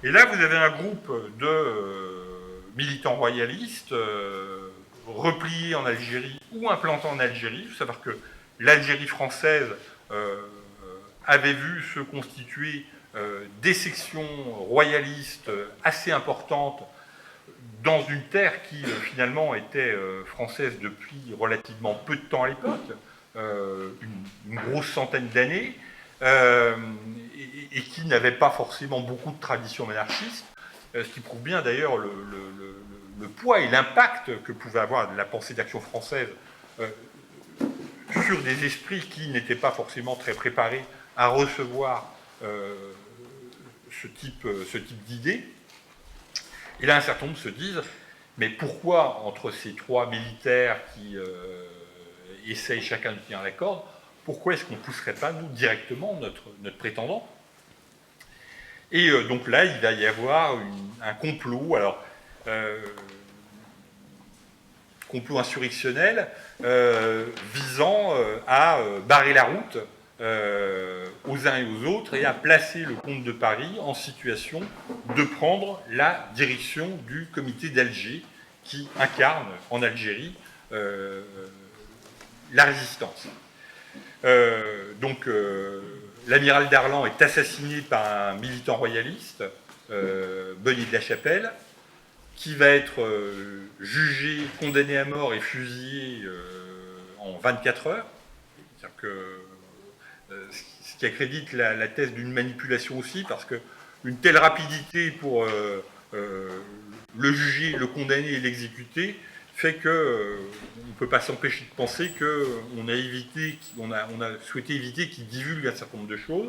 Et là, vous avez un groupe de militants royalistes repliés en Algérie ou implantés en Algérie. Il faut savoir que l'Algérie française avait vu se constituer des sections royalistes assez importantes dans une terre qui finalement était française depuis relativement peu de temps à l'époque, une grosse centaine d'années, et qui n'avait pas forcément beaucoup de tradition monarchiste, ce qui prouve bien d'ailleurs le poids et l'impact que pouvait avoir la pensée d'Action française sur des esprits qui n'étaient pas forcément très préparés à recevoir ce type d'idées. Et là, un certain nombre se disent, mais pourquoi, entre ces trois militaires qui essayent chacun de tenir la corde, pourquoi est-ce qu'on ne pousserait pas, nous, directement notre prétendant? Et donc là, il va y avoir un complot, alors, complot insurrectionnel, visant à barrer la route aux uns et aux autres et à placer le comte de Paris en situation de prendre la direction du comité d'Alger qui incarne en Algérie la résistance. Donc l'amiral Darlan est assassiné par un militant royaliste, Bonnier de la Chapelle, qui va être jugé, condamné à mort et fusillé en 24 heures. C'est-à-dire que ce qui accrédite la thèse d'une manipulation aussi, parce qu'une telle rapidité pour le juger, le condamner et l'exécuter fait qu'on ne peut pas s'empêcher de penser qu'on a souhaité éviter qu'il divulgue un certain nombre de choses.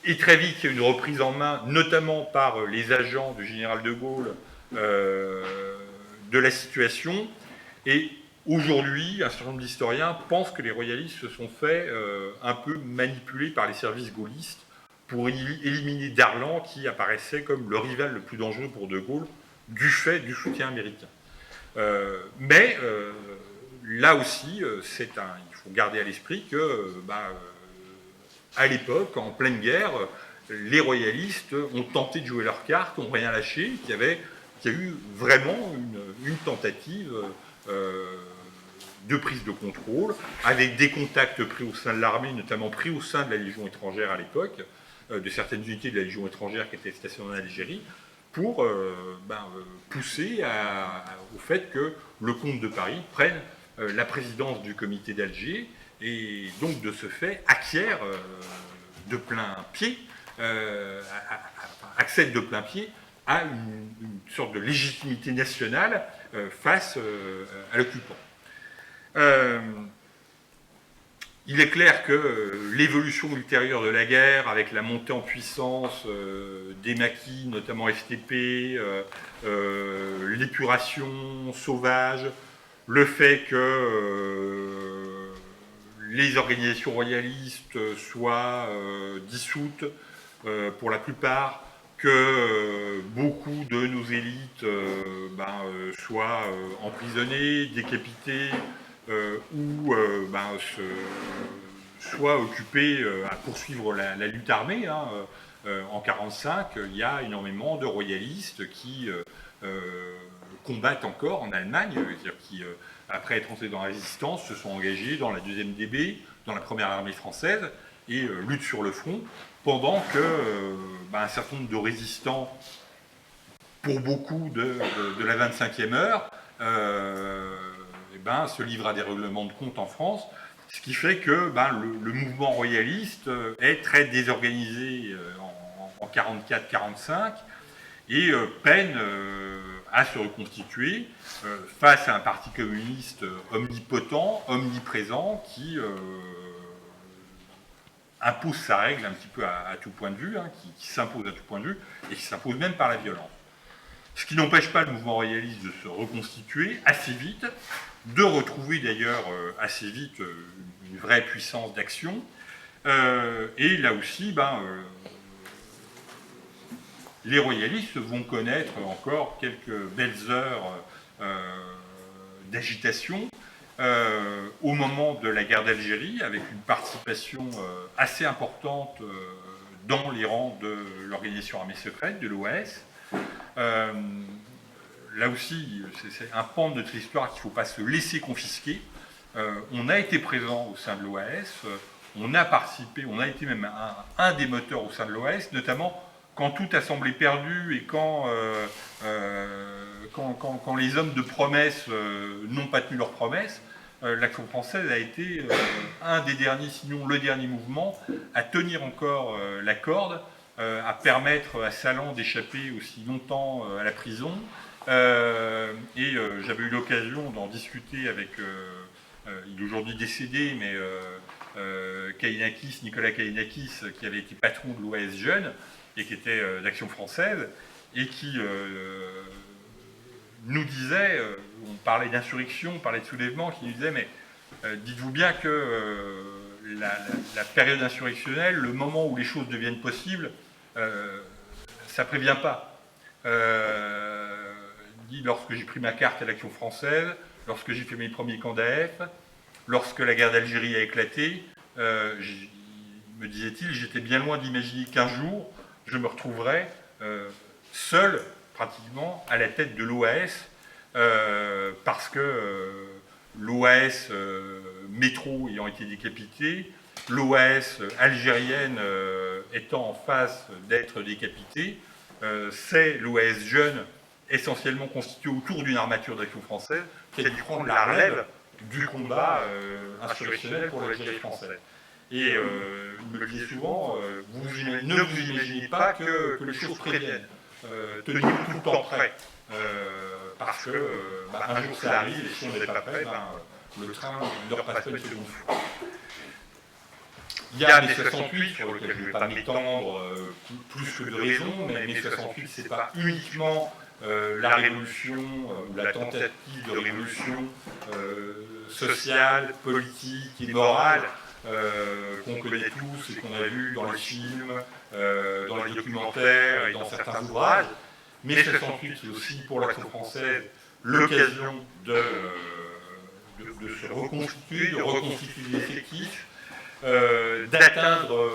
Et très vite, il y a une reprise en main, notamment par les agents du général de Gaulle, de la situation. Et aujourd'hui, un certain nombre d'historiens pensent que les royalistes se sont fait un peu manipuler par les services gaullistes pour éliminer Darlan, qui apparaissait comme le rival le plus dangereux pour de Gaulle, du fait du soutien américain. Mais là aussi, il faut garder à l'esprit que, à l'époque, en pleine guerre, les royalistes ont tenté de jouer leurs cartes, n'ont rien lâché, qu'il y a eu vraiment une tentative de prise de contrôle, avec des contacts pris au sein de l'armée, notamment pris au sein de la Légion étrangère à l'époque, de certaines unités de la Légion étrangère qui étaient stationnées en Algérie, pour pousser au fait que le comte de Paris prenne la présidence du comité d'Alger, et donc de ce fait acquiert de plein pied, accède de plein pied à une sorte de légitimité nationale face à l'occupant. Il est clair que l'évolution ultérieure de la guerre, avec la montée en puissance des maquis, notamment FTP, l'épuration sauvage, le fait que les organisations royalistes soient dissoutes pour la plupart, que beaucoup de nos élites soient emprisonnées, décapitées, ou soit occupées à poursuivre la lutte armée. En 1945, il y a énormément de royalistes qui combattent encore en Allemagne, c'est-à-dire qui, après être entrés dans la résistance, se sont engagés dans la 2e DB, dans la première armée française, et luttent sur le front, pendant que un certain nombre de résistants, pour beaucoup de la 25e heure, se livrent à des règlements de compte en France, ce qui fait que le mouvement royaliste est très désorganisé en 44-45 et peine à se reconstituer face à un parti communiste omnipotent, omniprésent, qui impose sa règle un petit peu à tout point de vue, qui s'impose à tout point de vue, et qui s'impose même par la violence. Ce qui n'empêche pas le mouvement royaliste de se reconstituer assez vite, de retrouver d'ailleurs assez vite une vraie puissance d'action. Et là aussi, les royalistes vont connaître encore quelques belles heures d'agitation au moment de la guerre d'Algérie, avec une participation assez importante dans les rangs de l'organisation armée secrète, de l'OAS. Là aussi, c'est un pan de notre histoire qu'il ne faut pas se laisser confisquer. On a été présent au sein de l'OAS, on a participé, on a été même un des moteurs au sein de l'OAS, notamment quand tout a semblé perdu et quand les hommes de promesse n'ont pas tenu leurs promesses. L'Action française a été un des derniers, sinon le dernier mouvement, à tenir encore la corde, à permettre à Salan d'échapper aussi longtemps à la prison. Et j'avais eu l'occasion d'en discuter avec, il est aujourd'hui décédé, mais Nicolas Kainakis, qui avait été patron de l'OAS Jeune, et qui était d'Action française, et qui nous disait, on parlait d'insurrection, on parlait de soulèvement, qui nous disait, mais dites-vous bien que la période insurrectionnelle, le moment où les choses deviennent possibles, ça ne prévient pas. Dit, lorsque j'ai pris ma carte à l'Action française, lorsque j'ai fait mes premiers camps d'AF, lorsque la guerre d'Algérie a éclaté, me disait-il, j'étais bien loin d'imaginer qu'un jour, je me retrouverais seul, pratiquement, à la tête de l'OAS, parce que l'OAS métro ayant été décapité, l'OAS algérienne étant en face d'être décapitée, c'est l'OAS jeune, essentiellement constituée autour d'une armature d'Action française, qui a dû prendre la relève du combat insurrectionnel pour l'Algérie française. Et il me le disait souvent, ne vous imaginez pas que les choses préviennent. Tenez-vous tout le temps prêt. Parce que un jour ça arrive, et si on n'est pas prêt, le train ne repasse pas une seconde fois. Il y a mai 68, sur lequel je ne vais pas m'étendre plus que de raison, mais mai 68, ce n'est pas uniquement la révolution, ou la tentative de révolution sociale, politique et morale, qu'on connaît tous et qu'on a vu dans les films, dans les documentaires et dans certains ouvrages. Mais 68, c'est aussi pour l'Action française l'occasion de se reconstituer, de reconstituer les effectifs, d'atteindre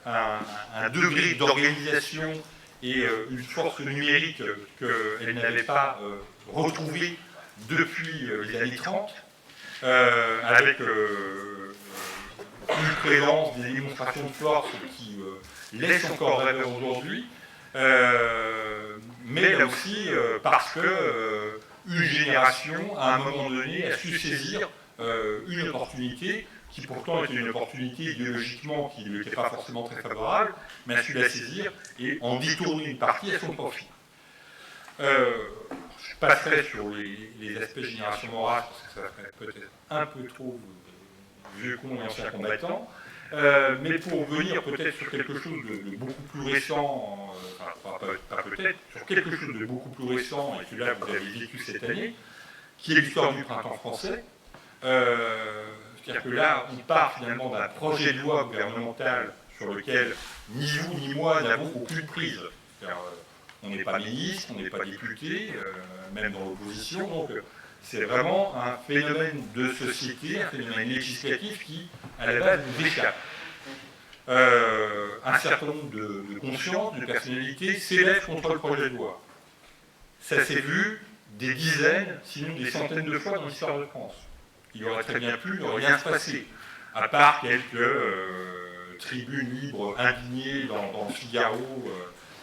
un degré d'organisation et une force numérique qu'elle n'avait pas retrouvée depuis les années 30, avec une présence, des démonstrations de force qui laissent encore rêveur aujourd'hui, mais là aussi parce que une génération, à un moment donné, a su saisir une opportunité qui pourtant était une opportunité idéologiquement qui ne lui était pas forcément très favorable, mais a su la saisir et en détourner une partie à son profit. Je passerai sur les aspects génération morale, parce que ça serait peut-être un peu trop vieux con et ancien combattant, mais pour venir peut-être sur quelque chose de beaucoup plus récent, pas peut-être, sur quelque chose de beaucoup plus récent, et que là vous avez vécu cette année, qui est l'histoire du printemps français. C'est-à-dire que là, on part finalement d'un projet de loi gouvernemental sur lequel ni vous ni moi n'avons aucune prise. On n'est pas ministre, on n'est pas député, même dans l'opposition, donc c'est vraiment un phénomène de société, un phénomène législatif qui, à la base, nous échappe. Un certain nombre de consciences, de personnalités s'élèvent contre le projet de loi. Ça s'est vu des dizaines, sinon des centaines de fois dans l'histoire de France. Il aurait très bien pu ne rien se passer, à part quelques tribunes libres indignées dans le Figaro,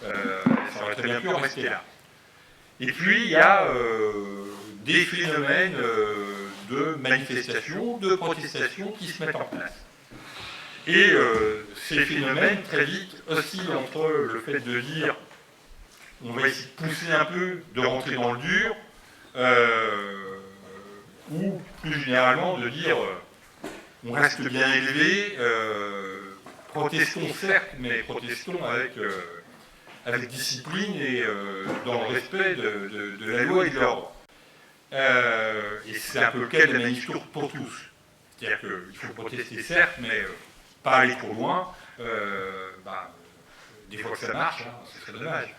ça aurait très bien pu en rester là. Et puis il y a des phénomènes de manifestations, de protestations qui se mettent en place. Et ces phénomènes, très vite, oscillent entre le fait de dire on va essayer de pousser un peu, de rentrer dans le dur, ou plus généralement de dire on reste bien élevé, protestons certes, mais protestons avec avec discipline et dans le respect de la loi et de l'ordre. Et c'est un peu le cas de la manif pour tous. C'est-à-dire qu'il faut protester certes, mais pas aller trop loin. Des fois que ça marche, hein, ce serait dommage.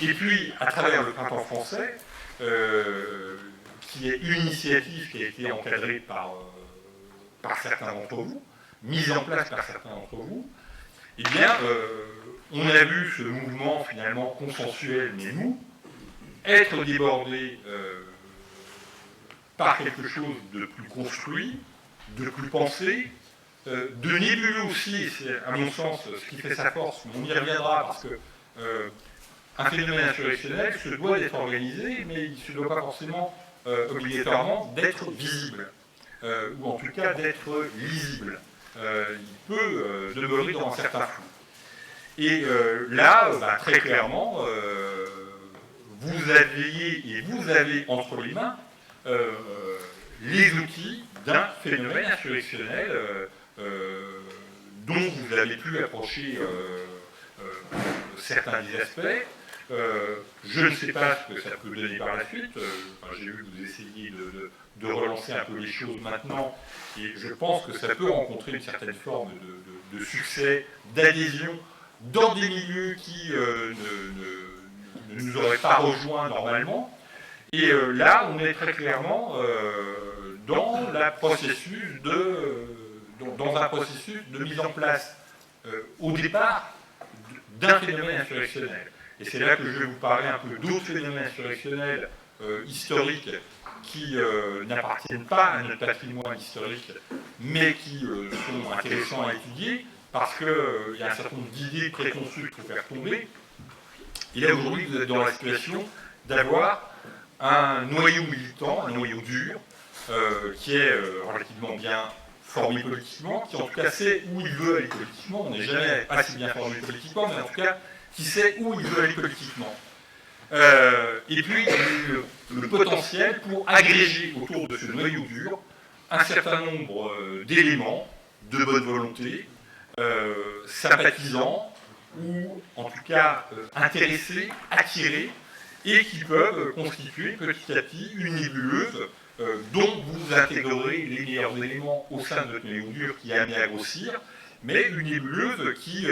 Et puis, à travers le printemps français, qui est une initiative qui a été encadrée par certains d'entre vous, mise en place par certains d'entre vous, eh bien, on a vu ce mouvement finalement consensuel mais mou être débordé par quelque chose de plus construit, de plus pensé, de nébuleux aussi, c'est à mon sens ce qui fait sa force, on y reviendra parce que un phénomène insurrectionnel se doit d'être organisé, mais il ne se doit pas forcément obligatoirement d'être visible, ou en tout cas d'être lisible. Il peut demeurer dans un certain flou. Et là, très clairement, vous avez entre les mains les outils d'un phénomène insurrectionnel dont vous avez pu approcher certains des aspects. Je ne sais pas ce que ça peut donner par la suite. J'ai vu que vous essayiez de relancer un peu les choses maintenant, et je pense que ça peut rencontrer une certaine forme de succès, d'adhésion dans des milieux qui ne nous auraient pas rejoints normalement. Et là, on est très clairement dans un processus de mise en place, au départ, d'un phénomène insurrectionnel. Et c'est là que je vais vous parler un peu d'autres phénomènes insurrectionnels historiques qui n'appartiennent pas à notre patrimoine historique, mais qui sont intéressants à étudier, parce qu'il y a un certain nombre d'idées préconçues qu'il faut faire tomber. Et là, aujourd'hui, vous êtes dans la situation d'avoir un noyau militant, un noyau dur, qui est relativement bien formé politiquement, qui en tout cas sait où il veut aller politiquement. On n'est jamais assez bien formé politiquement, mais en tout cas, qui sait où il veut aller politiquement. Et puis, le potentiel pour agréger autour de ce noyau dur un certain nombre d'éléments de bonne volonté, sympathisants, ou en tout cas intéressés, attirés, et qui peuvent constituer petit à petit une nébuleuse dont vous intégrerez les meilleurs éléments au sein de votre noyau dur qui est amené à grossir, mais une nébuleuse qui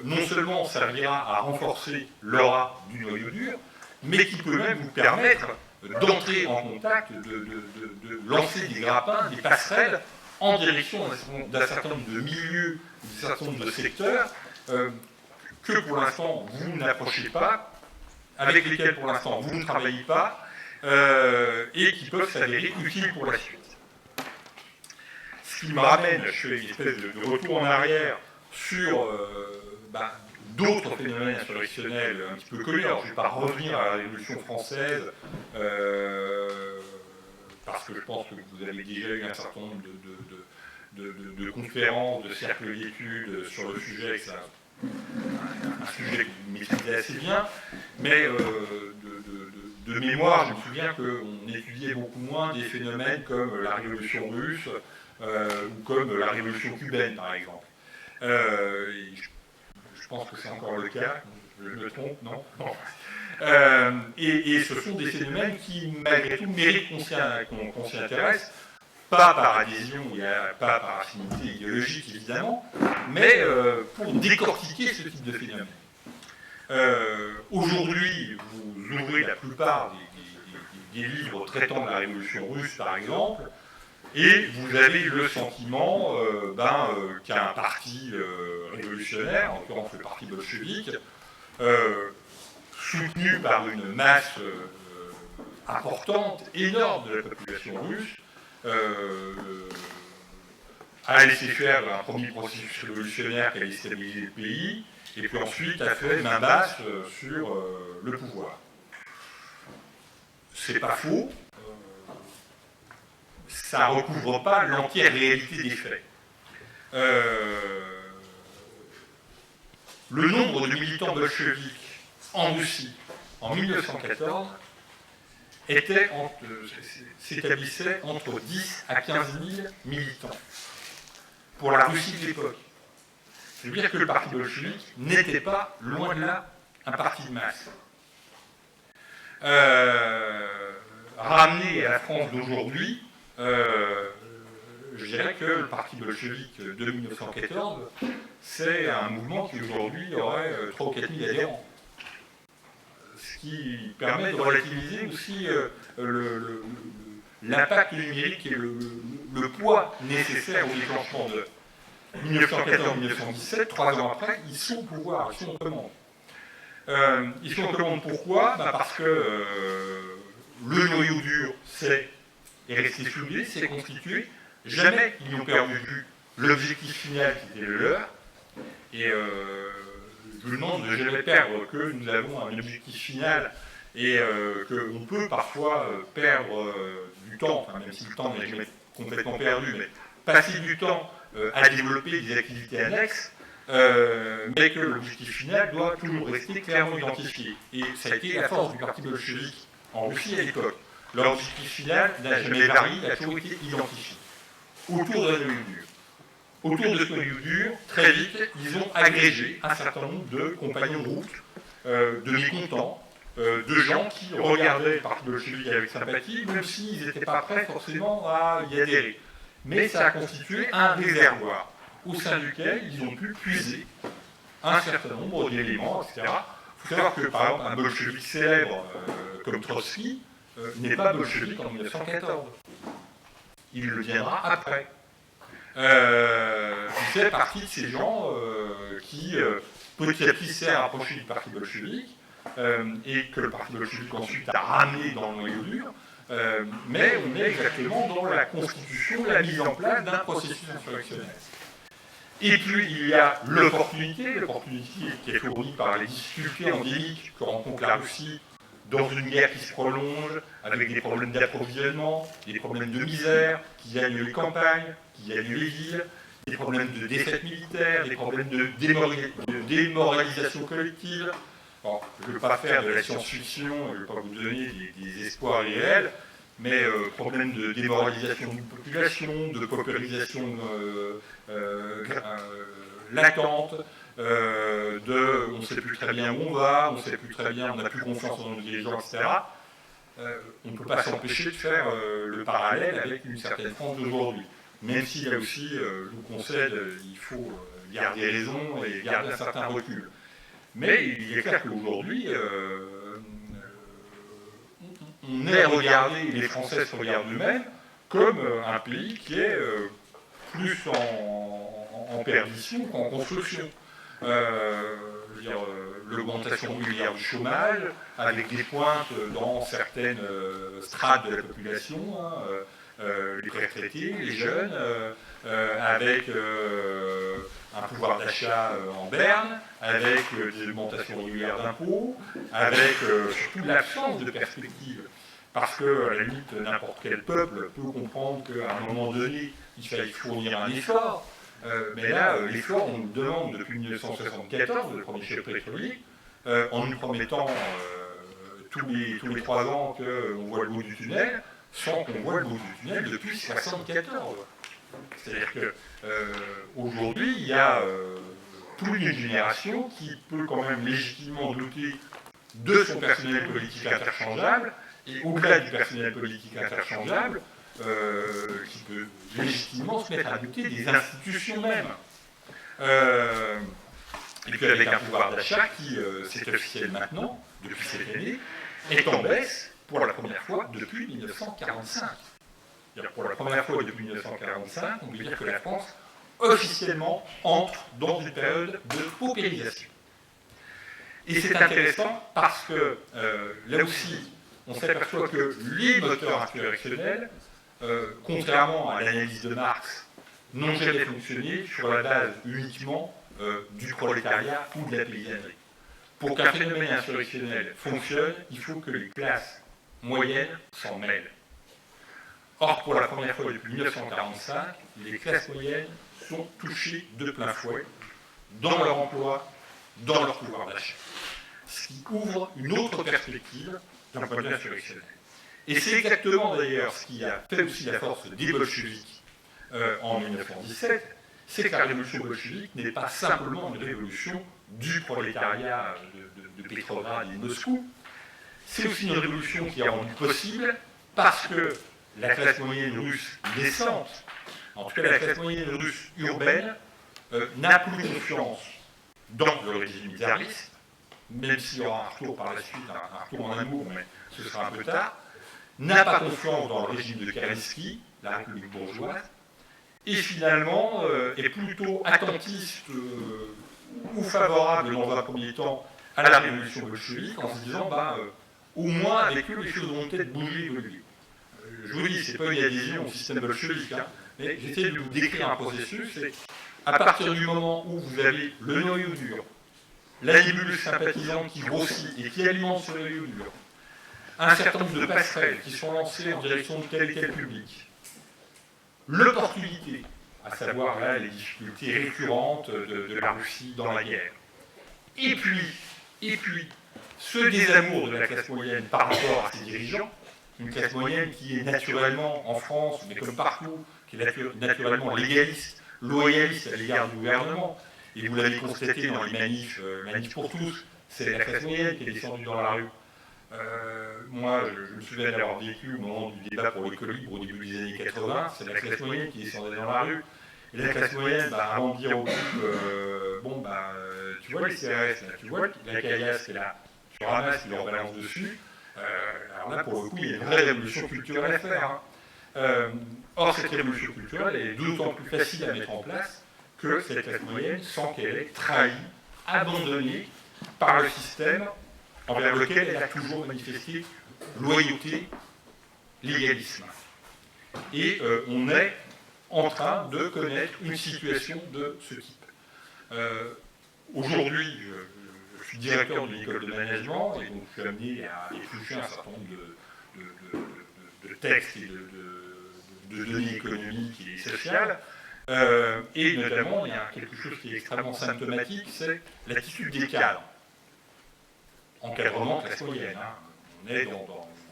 non seulement servira à renforcer l'aura du noyau dur, mais qui peut même vous permettre d'entrer en contact, de lancer des grappins, des passerelles en direction d'un certain nombre de milieux, d'un certain nombre de secteurs que pour l'instant vous n'approchez pas, avec lesquels pour l'instant vous ne travaillez pas, et qui peuvent s'avérer utiles pour la suite. Ce qui me ramène, je fais une espèce de retour en arrière sur d'autres phénomènes insurrectionnels un petit peu connus. Alors je ne vais pas revenir à la Révolution française, parce que je pense que vous avez déjà eu un certain nombre de conférences, de cercles d'études sur le sujet, c'est un sujet que vous maîtrisez assez bien, mais de mémoire, je me souviens qu'on étudiait beaucoup moins des phénomènes comme la Révolution russe, ou comme la Révolution cubaine, par exemple. Je pense que c'est encore le cas, je me trompe, non, et ce sont des phénomènes qui, malgré tout, méritent qu'on s'y intéresse, pas par adhésion, pas par affinité idéologique, évidemment, mais pour décortiquer ce type de phénomène. Aujourd'hui, vous ouvrez la plupart des livres traitant de la Révolution russe, par exemple, et vous avez le sentiment qu'il y a un parti révolutionnaire, en l'occurrence le parti bolchevique, soutenu par une masse importante, énorme de la population russe, a laissé faire un premier processus révolutionnaire qui a déstabilisé le pays, et puis ensuite a fait main basse sur le pouvoir. C'est pas faux, ça ne recouvre pas l'entière réalité des faits. Le nombre de militants bolcheviques en Russie en 1914 s'établissait entre 10 à 15 000 militants pour la Russie de l'époque. C'est-à-dire que le parti bolchevique n'était pas, loin de là, un parti de masse. Ramené à la France d'aujourd'hui, je dirais que le parti bolchevique de 1914, c'est un mouvement qui aujourd'hui aurait 3 ou 4 000 adhérents. Ce qui permet de relativiser aussi l'impact numérique et le poids nécessaire au déclenchement de 1914-1917. 3 ans après, ils sont au pouvoir, ils sont aux commandes. Ils sont aux commandes pourquoi? Parce que le noyau dur est resté soudé, s'est constitué. Jamais ils n'ont perdu de vue l'objectif final qui était le leur. Et je vous demande de jamais perdre que nous avons un objectif final et qu'on peut parfois perdre du temps, enfin, même si le temps n'est jamais complètement perdu, mais passer du temps à développer des activités annexes, mais que l'objectif final doit toujours rester clairement identifié. Et ça a été la force du parti bolchevique en Russie à l'époque. L'objectif final n'a jamais varié, il a toujours été identifié. Autour d'un noyau dur. Autour de ce noyau dur, très vite, ils ont agrégé un certain nombre de compagnons de route, de mécontents, de gens qui regardaient le parti bolchevique avec sympathie, même s'ils n'étaient pas prêts forcément à y adhérer. Mais ça a constitué un réservoir au sein duquel ils ont pu puiser un certain nombre d'éléments, etc. Il faut savoir que, par exemple, un bolchevique célèbre comme Trotsky n'est pas bolchevique en 1914. Il le deviendra après. Il fait partie de ces gens qui, petit à petit, s'est rapproché du parti bolchevique et que le parti bolchevique ensuite a ramené dans le noyau dur. Mais on est exactement dans la constitution, la mise en place d'un processus insurrectionnel. Et puis il y a l'opportunité qui est fournie par les difficultés endémiques que rencontre la Russie dans une guerre qui se prolonge, avec des problèmes d'approvisionnement, des problèmes de misère, qui gagnent les campagnes, qui gagnent les villes, des problèmes de défaite militaire, des problèmes de démoralisation collective. Bon, je ne veux pas faire de la science-fiction, je ne veux pas vous donner des espoirs réels, mais problème de démoralisation d'une population, de paupérisation latente, on ne sait plus très bien où on va, on ne sait plus très bien, on n'a plus confiance dans nos dirigeants, etc. On ne peut pas s'empêcher de faire le parallèle avec une certaine France d'aujourd'hui. Même si là aussi, je vous concède, il faut garder raison et garder un certain recul. Mais il est clair qu'aujourd'hui, on est regardé, les Français se regardent eux-mêmes, comme un pays qui est plus en perdition qu'en construction. L'augmentation régulière du chômage, avec des pointes dans certaines strates de la population, les retraités, les jeunes, avec un pouvoir d'achat en berne, avec des augmentations régulières d'impôts, avec surtout l'absence de perspective. Parce que, à la limite, n'importe quel peuple peut comprendre qu'à un moment donné, il fallait fournir un effort. Mais là, l'effort, on nous demande depuis 1974, le premier choc pétrolier, en nous promettant tous les 3 ans qu'on voit le bout du tunnel, sans qu'on voit le bout du tunnel depuis 1974. C'est-à-dire qu'aujourd'hui, il y a plus d'une génération qui peut quand même légitimement douter de son personnel politique interchangeable, et au-delà du personnel politique interchangeable, qui peut légitimement se mettre à douter des institutions mêmes. Et puis avec un pouvoir d'achat qui, c'est officiel maintenant, depuis cette année, est en baisse pour la première fois depuis 1945. Pour la première fois depuis 1945, on peut dire que la France, officiellement, entre dans une période de paupérisation. Et c'est intéressant parce que, là aussi, on s'aperçoit que les moteurs insurrectionnels, contrairement à l'analyse de Marx, n'ont jamais fonctionné sur la base uniquement du prolétariat ou de la paysannerie. Pour qu'un phénomène insurrectionnel fonctionne, il faut que les classes moyennes s'en mêlent. Or, pour la première fois depuis 1945, les classes moyennes sont touchées de plein fouet dans leur emploi, dans leur pouvoir d'achat. Ce qui ouvre une autre perspective d'un point de vue insurrectionnel. Et c'est exactement d'ailleurs ce qui a fait aussi la force des bolcheviks en 1917, c'est que la révolution bolchevique n'est pas simplement une révolution du prolétariat de Petrograd et de Moscou, c'est aussi une révolution qui est rendue possible parce que la classe moyenne russe naissante, en tout cas la classe moyenne russe urbaine, n'a plus confiance dans le régime tsariste, même s'il y aura un retour par la suite, un retour en amour, mais ce sera un peu tard, n'a pas confiance dans le régime de Kerensky, la République bourgeoise, et finalement est plutôt attentiste ou favorable dans un premier temps à la révolution bolchevique en se disant au moins avec eux les choses vont peut-être bouger, évoluer. Je vous dis, c'est pas une adhésion au système bolchevique, hein, mais j'essaie de vous décrire un processus, c'est à partir du moment où vous avez le noyau dur, la nébuleuse sympathisante qui grossit et qui alimente ce noyau dur, un certain nombre de passerelles qui sont lancées en direction de tel et tel public, l'opportunité, à savoir là les difficultés récurrentes de la Russie dans la guerre, et puis ce désamour de la classe moyenne par rapport à ses dirigeants, une classe moyenne qui est naturellement en France, mais comme partout, qui est naturellement légaliste, loyaliste à l'égard du gouvernement, et vous l'avez constaté dans les manifs pour tous, c'est la classe moyenne qui est descendue dans la rue. Moi, je me souviens d'avoir vécu au moment du débat pour l'école libre au début des années 80, c'est la classe moyenne qui descendait dans la rue. Et la classe moyenne, avant de dire au groupe, tu vois les CRS, là, tu vois la caillasse qui est là, tu ramasses, tu leur balances dessus. Alors là, pour le coup, il y a une vraie révolution culturelle à faire. Hein. Or, cette révolution culturelle est d'autant plus facile à mettre en place que cette classe moyenne sent qu'elle est trahie, abandonnée par le système envers lequel elle a toujours manifesté loyauté, légalisme. Et on est en train de connaître une situation de ce type. Aujourd'hui, je suis directeur d'une école de management et donc je suis amené à éplucher un certain nombre de textes et de données économiques et sociales. Et notamment, il y a quelque chose qui est extrêmement symptomatique, c'est l'attitude des cadres. Encadrement classe moyenne. Hein. On est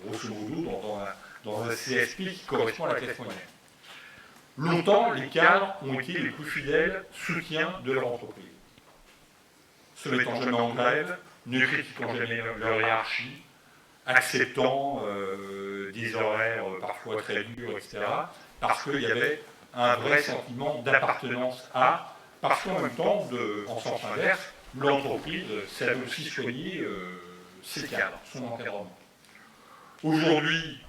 grosso modo dans un CSP qui correspond à la classe moyenne. Longtemps, les cadres ont été les plus fidèles soutiens de leur entreprise. Se mettant jamais en grève, ne critiquant jamais leur hiérarchie, acceptant des horaires parfois très durs, etc. Parce qu'il y avait un vrai sentiment d'appartenance à, parce qu'en même temps, en sens inverse, l'entreprise savait aussi soigner ses cadres, son encadrement. Aujourd'hui,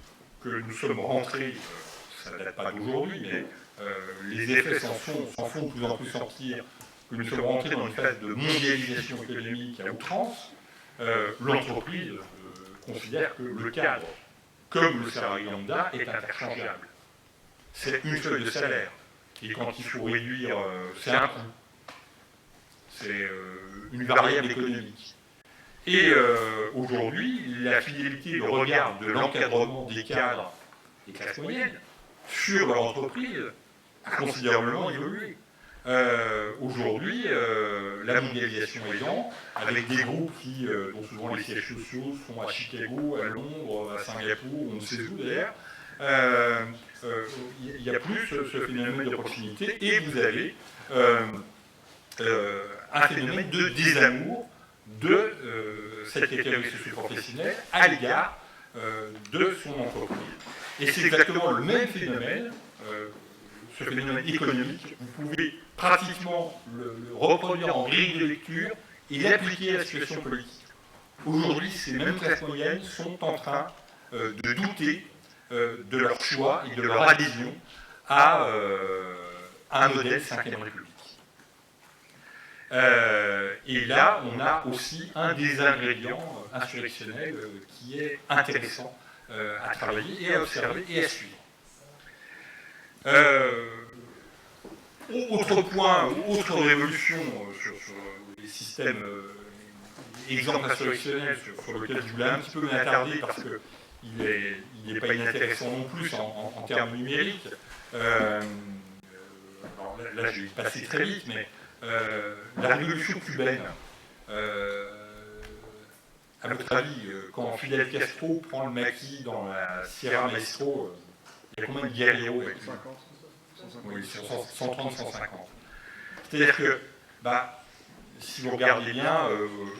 que nous sommes rentrés, ça ne date pas d'aujourd'hui, mais les effets s'en font de plus en plus sentir, que nous sommes rentrés dans une phase de mondialisation économique à outrance, l'entreprise considère que le cadre, comme le salarié lambda, est interchangeable. C'est une feuille de salaire. Et quand il faut réduire, c'est un coût. C'est une variable économique. Et aujourd'hui, la fidélité, le regard de l'encadrement des cadres des classes moyennes sur leur entreprise a considérablement évolué. Aujourd'hui, la mondialisation aidant, avec des groupes dont souvent les sièges sociaux sont à Chicago, à Londres, à Singapour, on ne sait où d'ailleurs, il n'y a plus ce phénomène de proximité et vous avez un phénomène de désamour de cette catégorie socio-professionnelle à l'égard de son entreprise. Et c'est exactement le même phénomène, ce phénomène économique, vous pouvez pratiquement le reproduire en grille de lecture et l'appliquer à la situation politique. Aujourd'hui, ces mêmes classes moyennes sont en train de douter de leur choix et de leur adhésion à un modèle 5e République. Et là, on a aussi un des ingrédients insurrectionnels qui est intéressant à travailler et à observer et à suivre. Autre point, autre révolution sur les systèmes, exemples insurrectionnels sur lequel je voulais un petit peu m'attarder parce qu'il n'est pas inintéressant non plus en termes numériques. Alors là, je vais passer très vite, mais la révolution cubaine, à votre avis, quand Fidel Castro prend le maquis dans la Sierra Maestro, il y a combien de guerrieros avec lui? Oui, 130, 150. C'est-à-dire que, si vous regardez bien,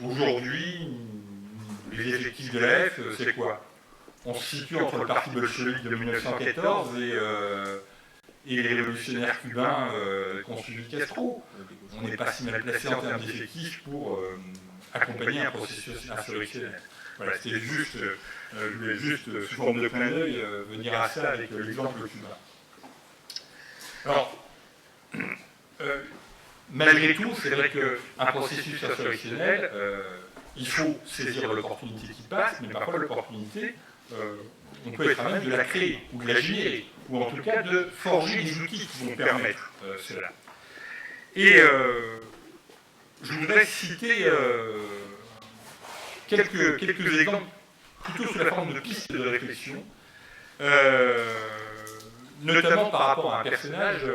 aujourd'hui, les effectifs de l'AF, c'est quoi? On se situe entre le parti bolchevique de 1914 et les révolutionnaires cubains qu'ont suivi Castro. On n'est pas si mal placé en termes d'effectifs pour accompagner un processus insurrectionnel. Voilà, c'était juste, je voulais juste, sous forme de clin d'œil, venir à ça avec l'exemple cubain. Alors, malgré tout, c'est vrai qu'un processus insurrectionnel, il faut saisir l'opportunité qui passe, mais parfois l'opportunité, on peut être à même de la créer, ou de la générer, ou en tout cas de forger des outils qui vont permettre cela. Et je voudrais citer quelques exemples, plutôt sous la forme de pistes de réflexion, notamment par rapport à un personnage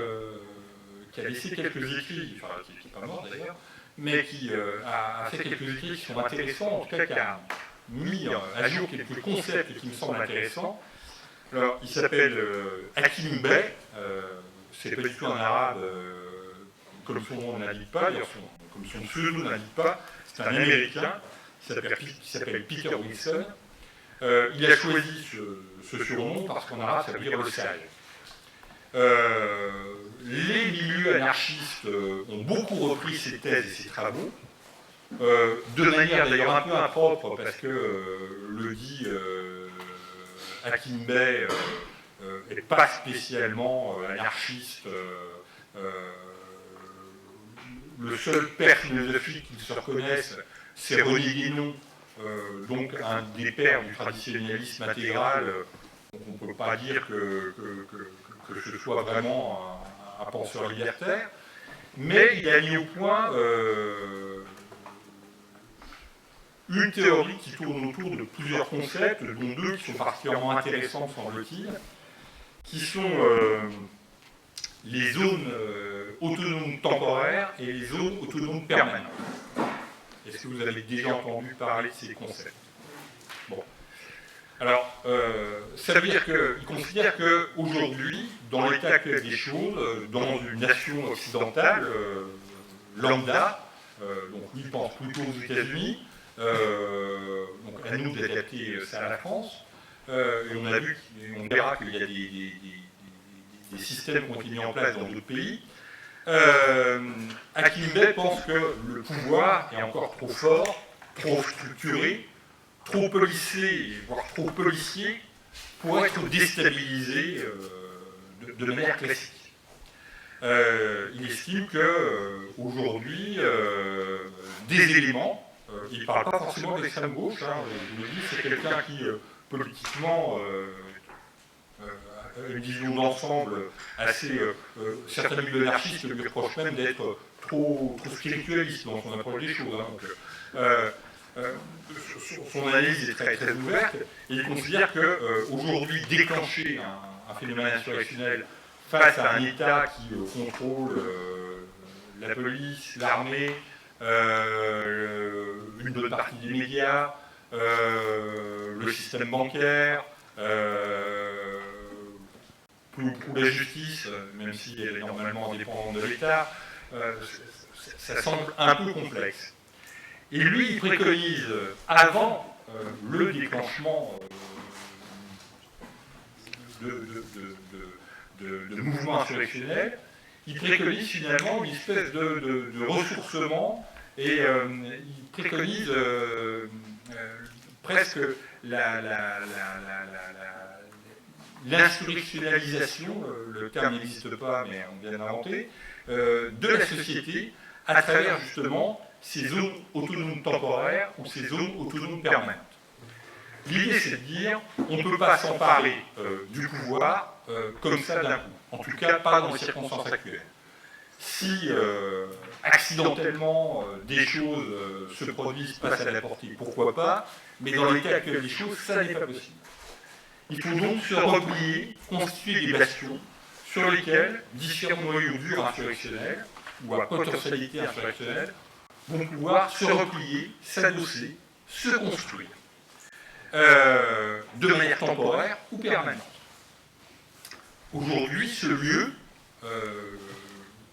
qui a laissé quelques écrits, enfin qui n'est pas mort d'ailleurs, mais qui a fait quelques écrits qui sont intéressants, en tout cas qui a mis à jour quelques concepts qui me semblent intéressants. Alors, il s'appelle Hakim Bey, c'est pas du tout un arabe comme son nom n'indique pas, d'ailleurs comme son pseudo n'indique pas, c'est un américain qui s'appelle Peter Wilson. Il a choisi ce surnom parce qu'en arabe ça veut dire le sage. Les milieux anarchistes ont beaucoup repris ses thèses et ses travaux, de manière d'ailleurs un peu impropre, parce que le dit Hakim Bey n'est pas spécialement anarchiste. Le seul père philosophique qu'ils se reconnaissent, c'est René Guénon, donc un des pères du traditionnalisme intégral. On ne peut pas dire que ce soit vraiment un penseur libertaire, mais il a mis au point une théorie qui tourne autour de plusieurs concepts, dont deux qui sont particulièrement intéressants, semble-t-il, qui sont les zones autonomes temporaires et les zones autonomes permanentes. Est-ce que vous avez déjà entendu parler de ces concepts? Bon. Alors, ça veut dire qu'il considère qu'aujourd'hui, dans l'état actuel des choses, dans une nation occidentale, lambda, donc lui pense plutôt aux États-Unis, donc à nous d'adapter ça à la France, et on a vu, on verra qu'il y a des systèmes qui ont été mis en place dans d'autres pays. Hakim Bey pense que le pouvoir est encore trop fort, trop structuré, trop policé, voire trop policier, pour être déstabilisé de manière classique. Il estime qu'aujourd'hui, des éléments, il ne parle pas forcément d'extrême gauche, hein, je vous le dis, c'est quelqu'un qui, politiquement, a une vision d'ensemble assez... certains milieux anarchistes lui reprochent même d'être trop spiritualiste dans son approche des choses. Hein, son analyse est très, très ouverte, et il considère qu'aujourd'hui, déclencher un phénomène insurrectionnel face à un État qui contrôle la police, l'armée, une bonne partie des médias, le système bancaire, pour la justice, même si elle est normalement indépendante de l'État, ça semble un peu complexe. Et lui, il préconise, avant le déclenchement de mouvements insurrectionnels, il préconise finalement une espèce de ressourcement, et il préconise presque l'insurrectionnalisation, le terme n'existe pas, mais on vient d'inventer, de la société à travers justement ces zones autonomes temporaires ou ces zones autonomes permanentes. L'idée, c'est de dire, on ne peut pas s'emparer du pouvoir comme ça d'un coup. En tout cas, pas dans les circonstances actuelles. Si accidentellement des choses se produisent, passent à la portée, pourquoi pas, mais dans l'état actuel des choses, ça n'est pas possible. Il faut donc se replier, constituer des bastions sur lesquels différents noyaux durs insurrectionnels ou à potentialité insurrectionnelle vont pouvoir se replier, s'adosser, se construire de manière temporaire ou permanente. Aujourd'hui, ce lieu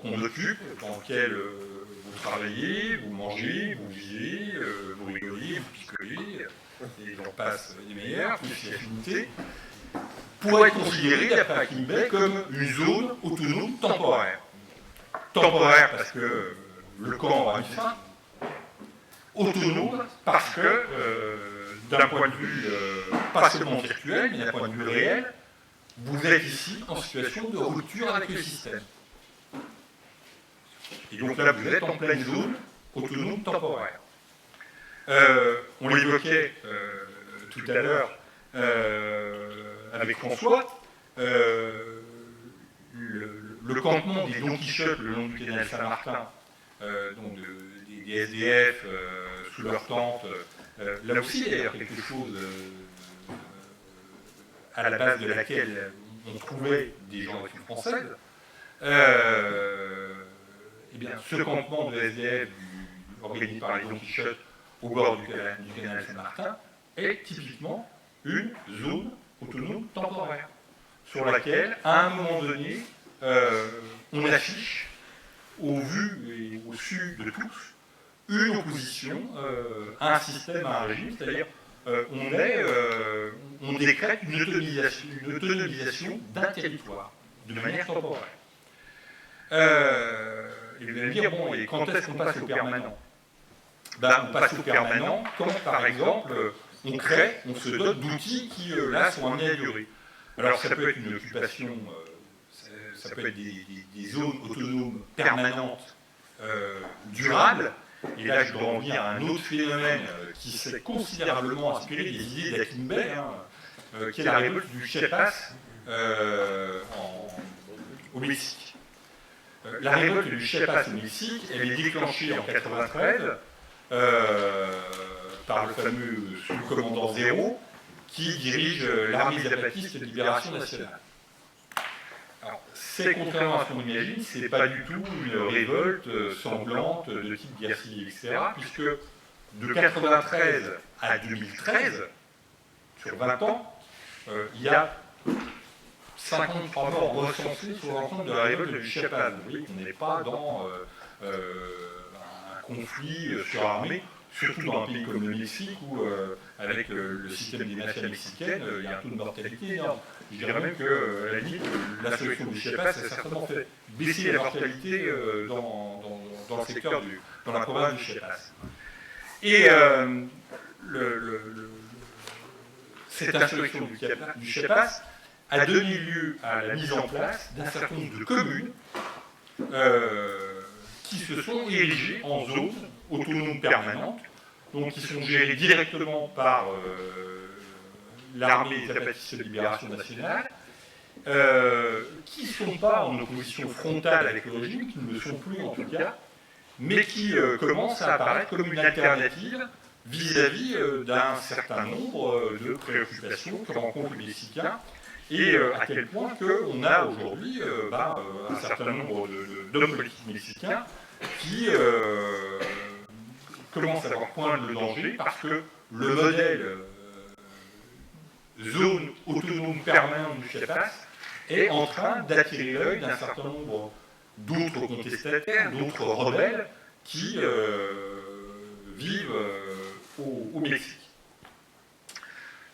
qu'on occupe, dans lequel vous travaillez, vous mangez, vous vivez, vous rigolez, vous picolez, et j'en passe les meilleurs, plus les affinités, pourrait être considéré, d'après Akimbe, comme une zone autonome temporaire. Temporaire parce que le camp aura une fin, autonome parce que, d'un point de vue pas seulement virtuel, mais d'un point de vue réel, vous êtes ici en situation de rupture avec le système. Et donc là, vous êtes en pleine zone autonome temporaire. On l'évoquait tout à l'heure avec François, le campement des Don Quichotte le long du canal Saint-Martin, donc des SDF sous leur tente, là aussi d'ailleurs quelque chose à la base de laquelle on trouvait des gens d'origine française. Eh bien, ce campement de SDF organisé par les Don Quichotte au bord du canal Saint-Martin est typiquement une zone autonome temporaire sur laquelle, à un moment donné, on affiche, au vu et au su de tous, une opposition à un système, à un régime, c'est-à-dire on décrète une autonomisation d'un territoire de manière temporaire. Et vous allez me dire, bon, et quand est-ce qu'on passe au permanent? Ben, on passe au permanent quand, par exemple, on se dote d'outils qui, là, sont amenés à durer. Alors, ça peut être une occupation, ça peut être des zones autonomes permanentes, durables. Et là, je dois en venir à un autre phénomène qui s'est considérablement inspiré des idées d'Akimbe, qui est la révolte du Chiapas au Mexique. La révolte du Chiapas au Mexique, elle est déclenchée en 1993 par le fameux sous-commandant Zéro, qui dirige l'armée zapatiste de libération nationale. Alors, c'est contrairement à ce qu'on imagine, c'est pas du tout une révolte sanglante de type guerre civile, etc., puisque de 1993 à 2013, sur 20 ans, il y a 53 morts recensés sur l'ensemble de la révolte du Chiapas. Vous voyez qu'on n'est pas dans un conflit surarmé, surtout dans un pays comme le Mexique, où, avec le système des mafias mexicaines, il y a un taux de mortalité énorme. Je dirais même que, à la limite, l'insurrection du Chiapas a certainement fait baisser la mortalité dans le secteur, dans la province du Chiapas. Et cette insurrection du Chiapas a donné lieu à la mise en place d'un certain nombre de communes qui se sont érigées en zones autonomes permanentes, donc qui sont gérées directement par l'armée zapatiste de libération nationale, qui ne sont pas en opposition frontale avec le régime, qui ne le sont plus en tout cas, mais qui commencent à apparaître comme une alternative vis-à-vis d'un certain nombre de préoccupations que rencontrent les Mexicains, et à quel point qu'on a aujourd'hui un certain nombre d'hommes politiques mexicains qui commencent à voir poindre le danger parce que le modèle zone autonome permanente du Chiapas est en train d'attirer l'œil d'un certain nombre d'autres contestataires, d'autres rebelles qui vivent au Mexique.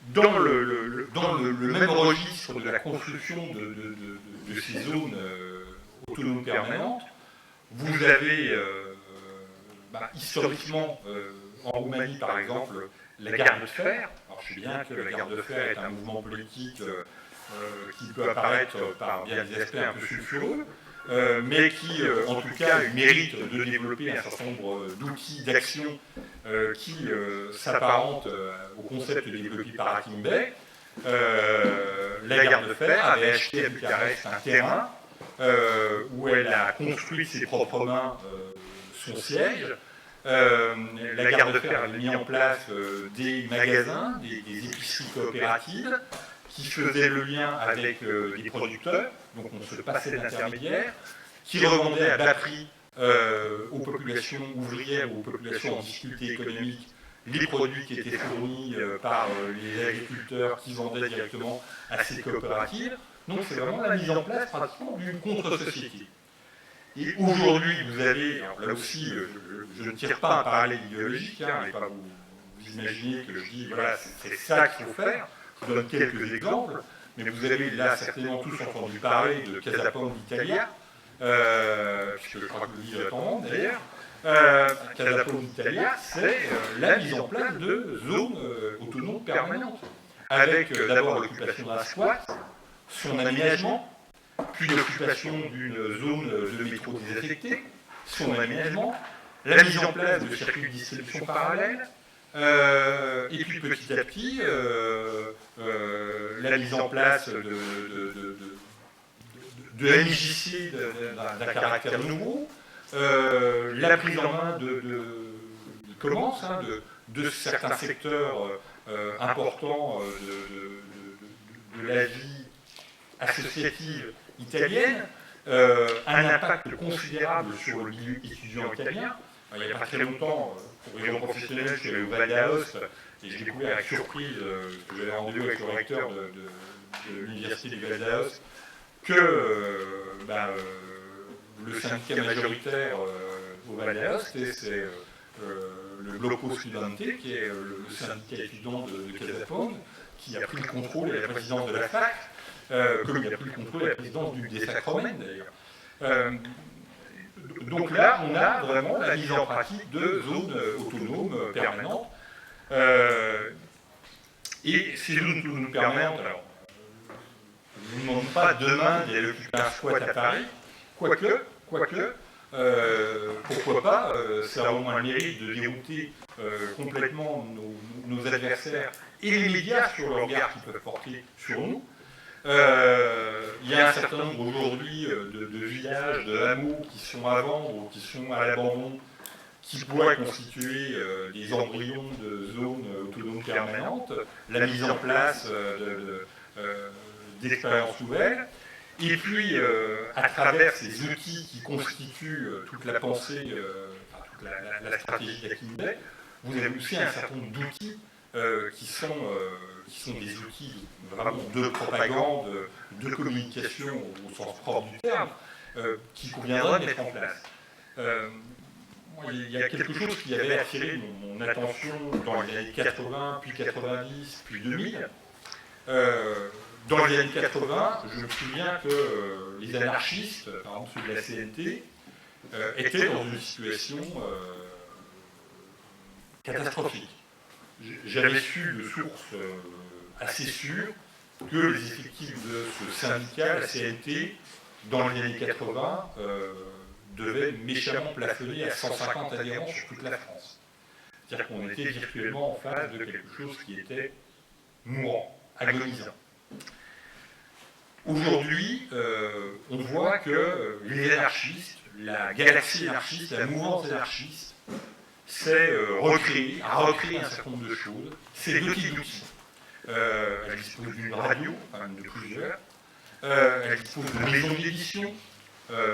Dans le même registre de la construction de ces zones autonomes permanentes, vous avez historiquement, en Roumanie par exemple, la garde de fer. Alors je sais bien que la garde de fer est un mouvement politique qui peut apparaître par bien des aspects un peu sulfureux, mais qui, en tout cas, mérite de développer un certain nombre d'outils d'action qui s'apparentent au concept développé par Akimbe. La garde de fer avait acheté à Bucarest un terrain où elle a construit de ses propres mains son siège. La garde de fer avait mis en place des magasins, des épiceries coopératives qui faisaient le lien avec des producteurs, donc on se passait d'intermédiaires, qui revendaient à bas prix aux populations ouvrières ou aux populations en difficulté économique les produits qui étaient fournis par les agriculteurs qui vendaient directement à ces coopératives. Donc c'est vraiment la mise en place pratiquement d'une contre-société. Et aujourd'hui, vous avez, alors là aussi, je ne tire pas un parallèle idéologique, et pas vous imaginez que je dis, voilà, c'est ça qu'il faut faire. Je vous donne quelques exemples, mais vous avez là certainement tous entendu parler de Casapone d'Italia, puisque je crois que le livre est en vente d'ailleurs. Casapone d'Italia, c'est la mise en place de zones autonomes permanentes, avec d'abord l'occupation d'un squat, son aménagement, puis l'occupation d'une zone de métro désaffectée, son aménagement, la mise en place de circuits de distribution parallèles, et puis petit à petit, la mise en place de MJC d'un caractère nouveau, la prise en main de certains secteurs importants de la vie associative italienne, un impact considérable sur le milieu étudiant italien. Il n'y a pas très longtemps, pour raison professionnelle, je suis allé au Val d'Aoste et j'ai découvert avec surprise, que j'avais rendez-vous avec le recteur de l'université du Val d'Aoste, que le syndicat majoritaire au Val d'Aoste, c'est le Blocco Studente, qui est le syndicat étudiant de Casapone, qui a pris le contrôle et la présidence de la fac, comme il a pris le contrôle et la présidence des Sacrements d'ailleurs. Donc là, on a vraiment la mise en pratique de zones autonomes permanentes. Et ces zones autonomes permanentes, alors, je ne vous demande pas demain d'aller occuper un squat à Paris, quoique, pourquoi pas, ça a au moins le mérite de dérouter complètement nos adversaires et les médias sur le regard qu'ils peuvent porter sur nous. Il y a un certain nombre aujourd'hui de villages, de hameaux qui sont à vendre ou qui sont à l'abandon, qui pourraient constituer des embryons de zones autonomes permanentes, la mise en place d'expériences nouvelles, et puis à travers ces outils qui constituent toute la pensée, toute la stratégie d'Akinbay, vous avez aussi un certain nombre d'outils qui sont des outils vraiment de propagande, de communication au sens propre du terme, qu'il conviendra de mettre en place. Il y a quelque chose qui avait attiré mon attention dans les années 80, puis 90, puis 2000. Dans les années 80, je me souviens que les anarchistes, par exemple ceux de la CNT, étaient dans une situation catastrophique. J'avais su de sources assez sûres que les effectifs de ce syndicat, la CNT, dans les années 80, devaient méchamment plafonner à 150 adhérents sur toute la France. C'est-à-dire qu'on était virtuellement en face de quelque chose qui était mourant, agonisant. Aujourd'hui, on voit que les anarchistes, la galaxie anarchiste, la mouvance anarchiste, c'est recréer un certain nombre de choses, c'est doté d'outils. Elle dispose d'une radio, enfin de plusieurs, elle dispose de maisons d'édition.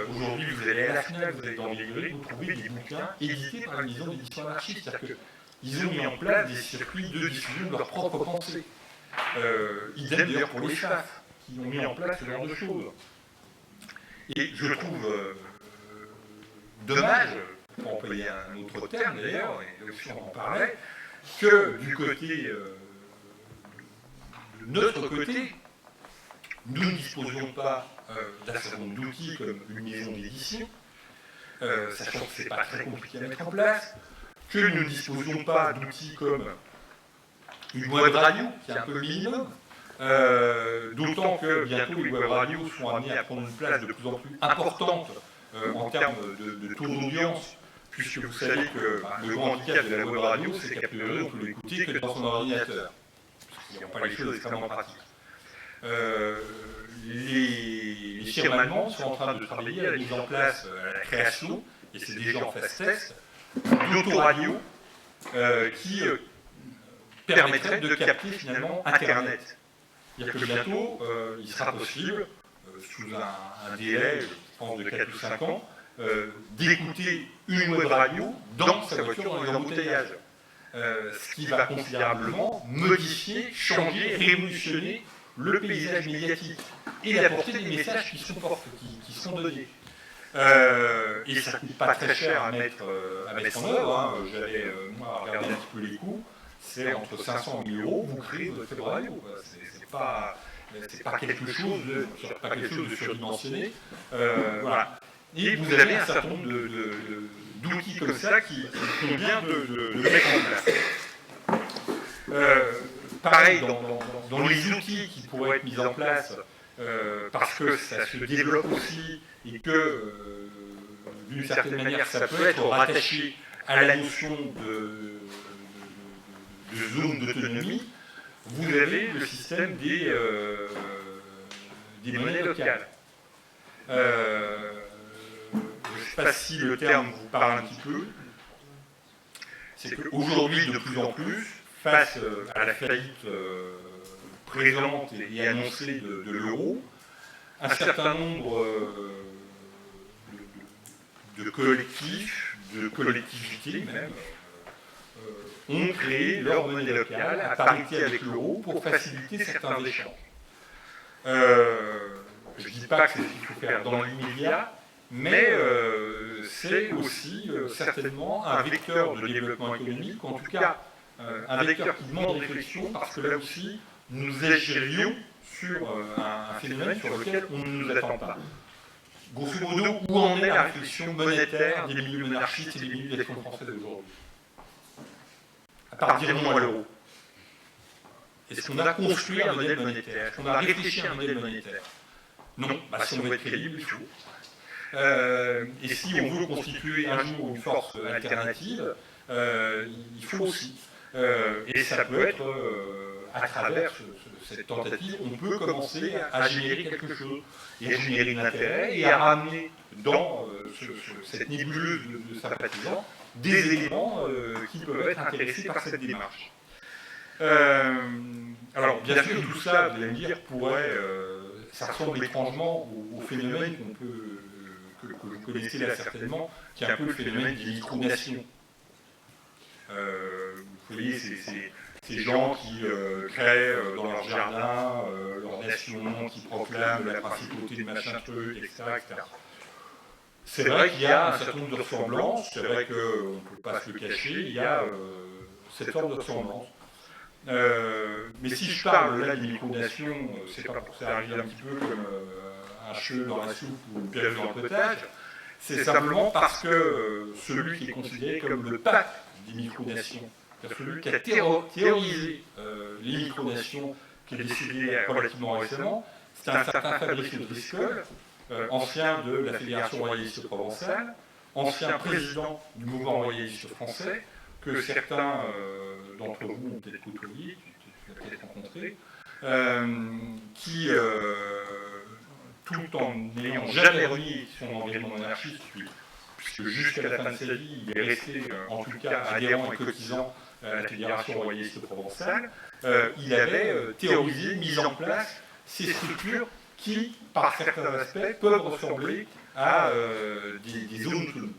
Aujourd'hui, vous allez à la FNAC, vous allez dans les librairies, vous trouvez des bouquins édités par les maisons d'édition anarchistes. C'est-à-dire qu'ils ont mis en place des circuits de diffusion de leurs propres pensées. Idem d'ailleurs pour les FAF, qui ont mis en place ce genre de choses. Et je trouve dommage, pour employer un autre terme d'ailleurs, et aussi on en parlait, que du côté, de notre côté, nous ne disposions pas d'un certain nombre d'outils comme une maison d'édition, sachant que ce n'est pas très compliqué à mettre en place, que nous ne disposions pas d'outils comme une web radio, qui est un peu le minimum, d'autant que bientôt les web radios sont amenés à prendre une place de plus en plus importante en termes de taux d'audience, puisque vous savez que le grand handicap de la web radio, c'est qu'a priori on peut l'écouter que dans son ordinateur, parce qu'ils n'ont pas les choses extrêmement pratiques. Les firmes allemandes sont en train de travailler à la mise en place, à la création, et c'est déjà en phase test, d'autoradios qui permettraient de capter finalement Internet. C'est-à-dire que bientôt, il sera possible, sous un délai, je pense, de 4 ou 5 ans, d'écouter une web radio dans sa voiture dans les embouteillages. Ce qui va considérablement modifier, changer, révolutionner le paysage médiatique et apporter des messages qui sont donnés. Et ça ne coûte pas très cher à mettre en œuvre. Hein. J'avais moi regardé un petit peu les coûts. C'est entre 500 et 1000 euros, vous créez votre web radio. C'est pas quelque chose de surdimensionné. Voilà. Et vous avez un certain nombre d'outils comme ça qui convient de mettre en place. Pareil, dans les outils qui pourraient être mis en place, parce que ça se développe aussi et que, d'une certaine manière, ça peut être rattaché à la notion de zone d'autonomie, vous avez le système des monnaies locales. Je ne sais pas si le terme vous parle un petit peu. C'est qu'aujourd'hui, de plus en plus, face à la faillite présente et annoncée de l'euro, un certain nombre de collectifs, de collectivités même, ont créé leur monnaie locale à parité avec l'euro pour faciliter certains échanges. Je ne dis pas que c'est ce qu'il faut faire dans l'immédiat, mais c'est aussi certainement un vecteur de développement économique, en tout cas un vecteur qui demande réflexion, parce que là aussi, nous agirions sur un phénomène sur lequel on ne nous attend pas. Grosso modo, où en est la réflexion monétaire des milieux monarchistes et des milieux d'action française aujourd'hui? À part dire non à l'euro. Est-ce qu'on a construit un modèle monétaire? Est-ce qu'on a réfléchi à un modèle monétaire? Non, si on veut être crédible, il faut. Et si on veut constituer un jour une force alternative, il faut aussi. Et ça peut être, à travers cette tentative, on peut commencer à générer quelque chose, et à générer de l'intérêt, et à ramener dans cette nébuleuse de sympathisants des éléments qui peuvent être intéressés par cette démarche. Alors, bien sûr, tout ça, vous allez me dire, ça ressemble étrangement au phénomène que vous connaissez là certainement, qui est un peu le phénomène des micronations. Vous voyez, ces gens qui créent dans leur jardin leur nation, qui proclament la principauté de machin truc, etc. etc. C'est vrai qu'il y a un certain nombre de ressemblances, c'est vrai qu'on ne peut pas se le cacher, il y a cette forme de ressemblance. Mais si je parle là des micronations, c'est pas pour s'arriver un petit peu comme un cheveu dans la soupe ou une perruque dans le potage, c'est simplement parce que celui qui est considéré comme le pape des micronations, celui qui a théorisé les micronations, qui est décédé relativement récemment, c'est un certain Fabrice Driscoll, ancien de la Fédération royaliste provençale, ancien président du mouvement royaliste français, que certains d'entre vous ont peut-être côtoyé, tu l'as peut-être rencontré, qui, tout en n'ayant jamais renié son engagement monarchiste, puisque jusqu'à la fin de sa vie, il est resté, en tout cas, adhérent et cotisant à la Fédération royaliste provençale, il avait théorisé, mis en place ces structures qui, par certains aspects, peuvent ressembler à des zones autonomes.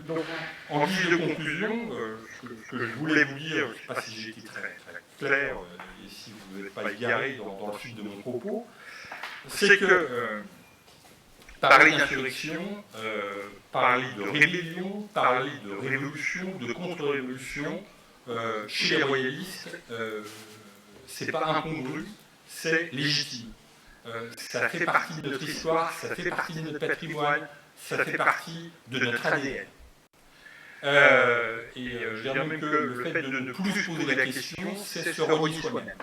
Donc, en guise de conclusion, ce que je voulais vous dire, je ne sais pas si j'ai été très clair, et si vous n'êtes pas égaré dans le fil de mon propos, c'est que parler d'insurrection, parler de rébellion, parler de révolution, de contre-révolution, chez les royalistes, c'est pas incongru, c'est légitime. Ça fait partie de notre histoire, ça fait partie de notre patrimoine, ça fait partie de notre ADN. Je dirais même que le fait de ne plus se poser la question, c'est se renier soi-même.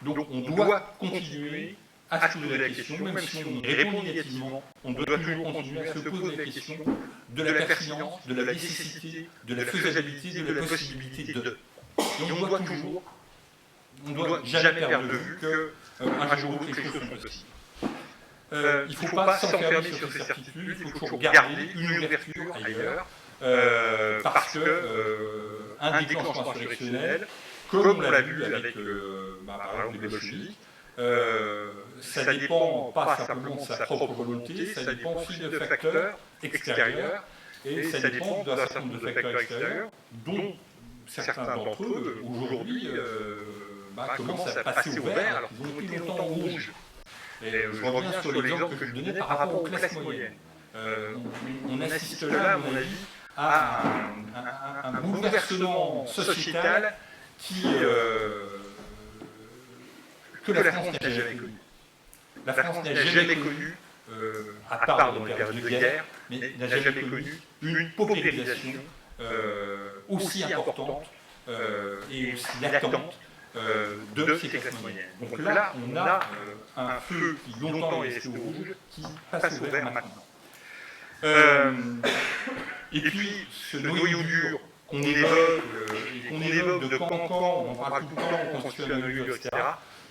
Donc on doit continuer à se poser la question, même si on y répond négativement, on doit toujours continuer à se poser la question de la pertinence, de la nécessité, de la faisabilité, de la possibilité de. Et on ne doit jamais perdre de vue qu'un jour ou quelque chose sont possibles. Il ne faut pas s'enfermer sur ces certitudes, il faut toujours garder une ouverture ailleurs, parce qu'un déclenchement insurrectionnel, comme on l'a vu avec par exemple les bolcheviks, ça dépend pas simplement de sa propre volonté, ça dépend aussi de facteurs extérieurs, et ça dépend d'un certain nombre de facteurs extérieurs, dont certains d'entre eux, aujourd'hui, commencent à passer au vert alors qu'ils ont été longtemps au rouge. Et je reviens sur l'exemple que je donnais par rapport aux classes moyennes. on assiste là, à mon avis, à un bouleversement sociétal que la France n'a jamais connu. La France n'a jamais connu, à part dans les périodes de guerre, mais n'a jamais connu une paupérisation aussi importante et aussi latente de ces classes moyennes. Donc là, on a un feu qui longtemps est resté au rouge, qui passe au vert maintenant. Et puis, ce noyau dur qu'on évoque de Cancan, on parle tout le temps, on constitue un noyau dur, etc.,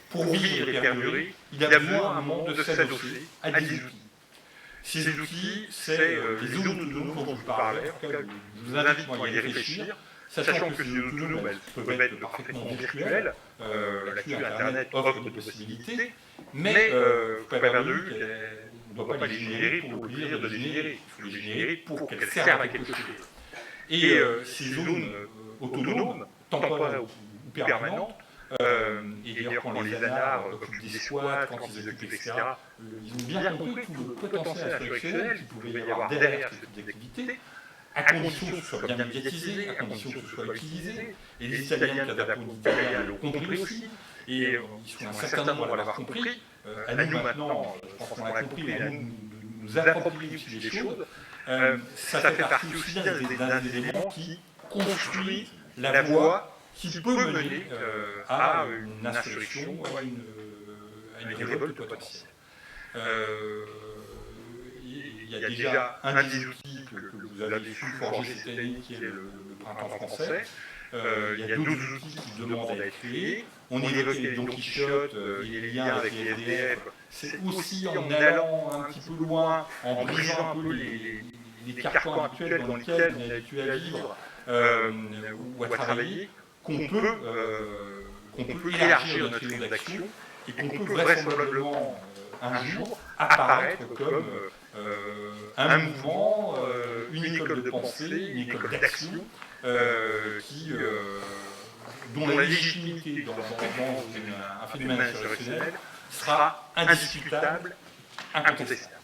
pour vivre et perdurer, il a besoin à un moment de s'adosser à des outils. Ces outils, c'est les zones autonomes dont je vous parlais. En tout cas, je vous invite à y réfléchir, sachant que ces zones autonomes peuvent être parfaitement virtuelles. Là-dessus, Internet offre des possibilités, mais il ne faut pas perdre de vue qu'on ne doit pas les générer pour le plaisir de les générer. Il faut les générer pour qu'elles servent à quelque chose. Et ces zones autonomes, temporaires ou permanentes, et d'ailleurs quand les anards occupent des squats, quand ils occupent, etc., ils ont bien compris tout le potentiel insurrectionnel qu'il pouvait y avoir derrière ce type d'activité, à condition que ce soit bien médiatisé, à condition que ce soit utilisé. Et les Italiens qui adaptent l'Italien l'ont compris aussi, et ils sont un certain nombre à l'avoir compris. À nous maintenant, je pense qu'on l'a compris, mais à nous de nous approprier aussi les choses. Ça fait partie aussi d'un des éléments qui construit la voie qui peut mener à une insurrection, à une révolte potentielle. Il y a déjà un des outils que vous avez su forger cette année, qui est le printemps français. Il y a d'autres outils qui demandent à être créés. On évoquait les Don Quichotte et les liens avec les SDF. C'est aussi en allant un petit peu loin, en brisant un peu les carcans actuels dans lesquels on est habitué à vivre ou à travailler, qu'on peut élargir notre rayon d'action et qu'on peut vraisemblablement un jour apparaître comme un mouvement, une école de pensée, une école d'action dont la légitimité dans un phénomène insurrectionnel sera indiscutable, incontestable.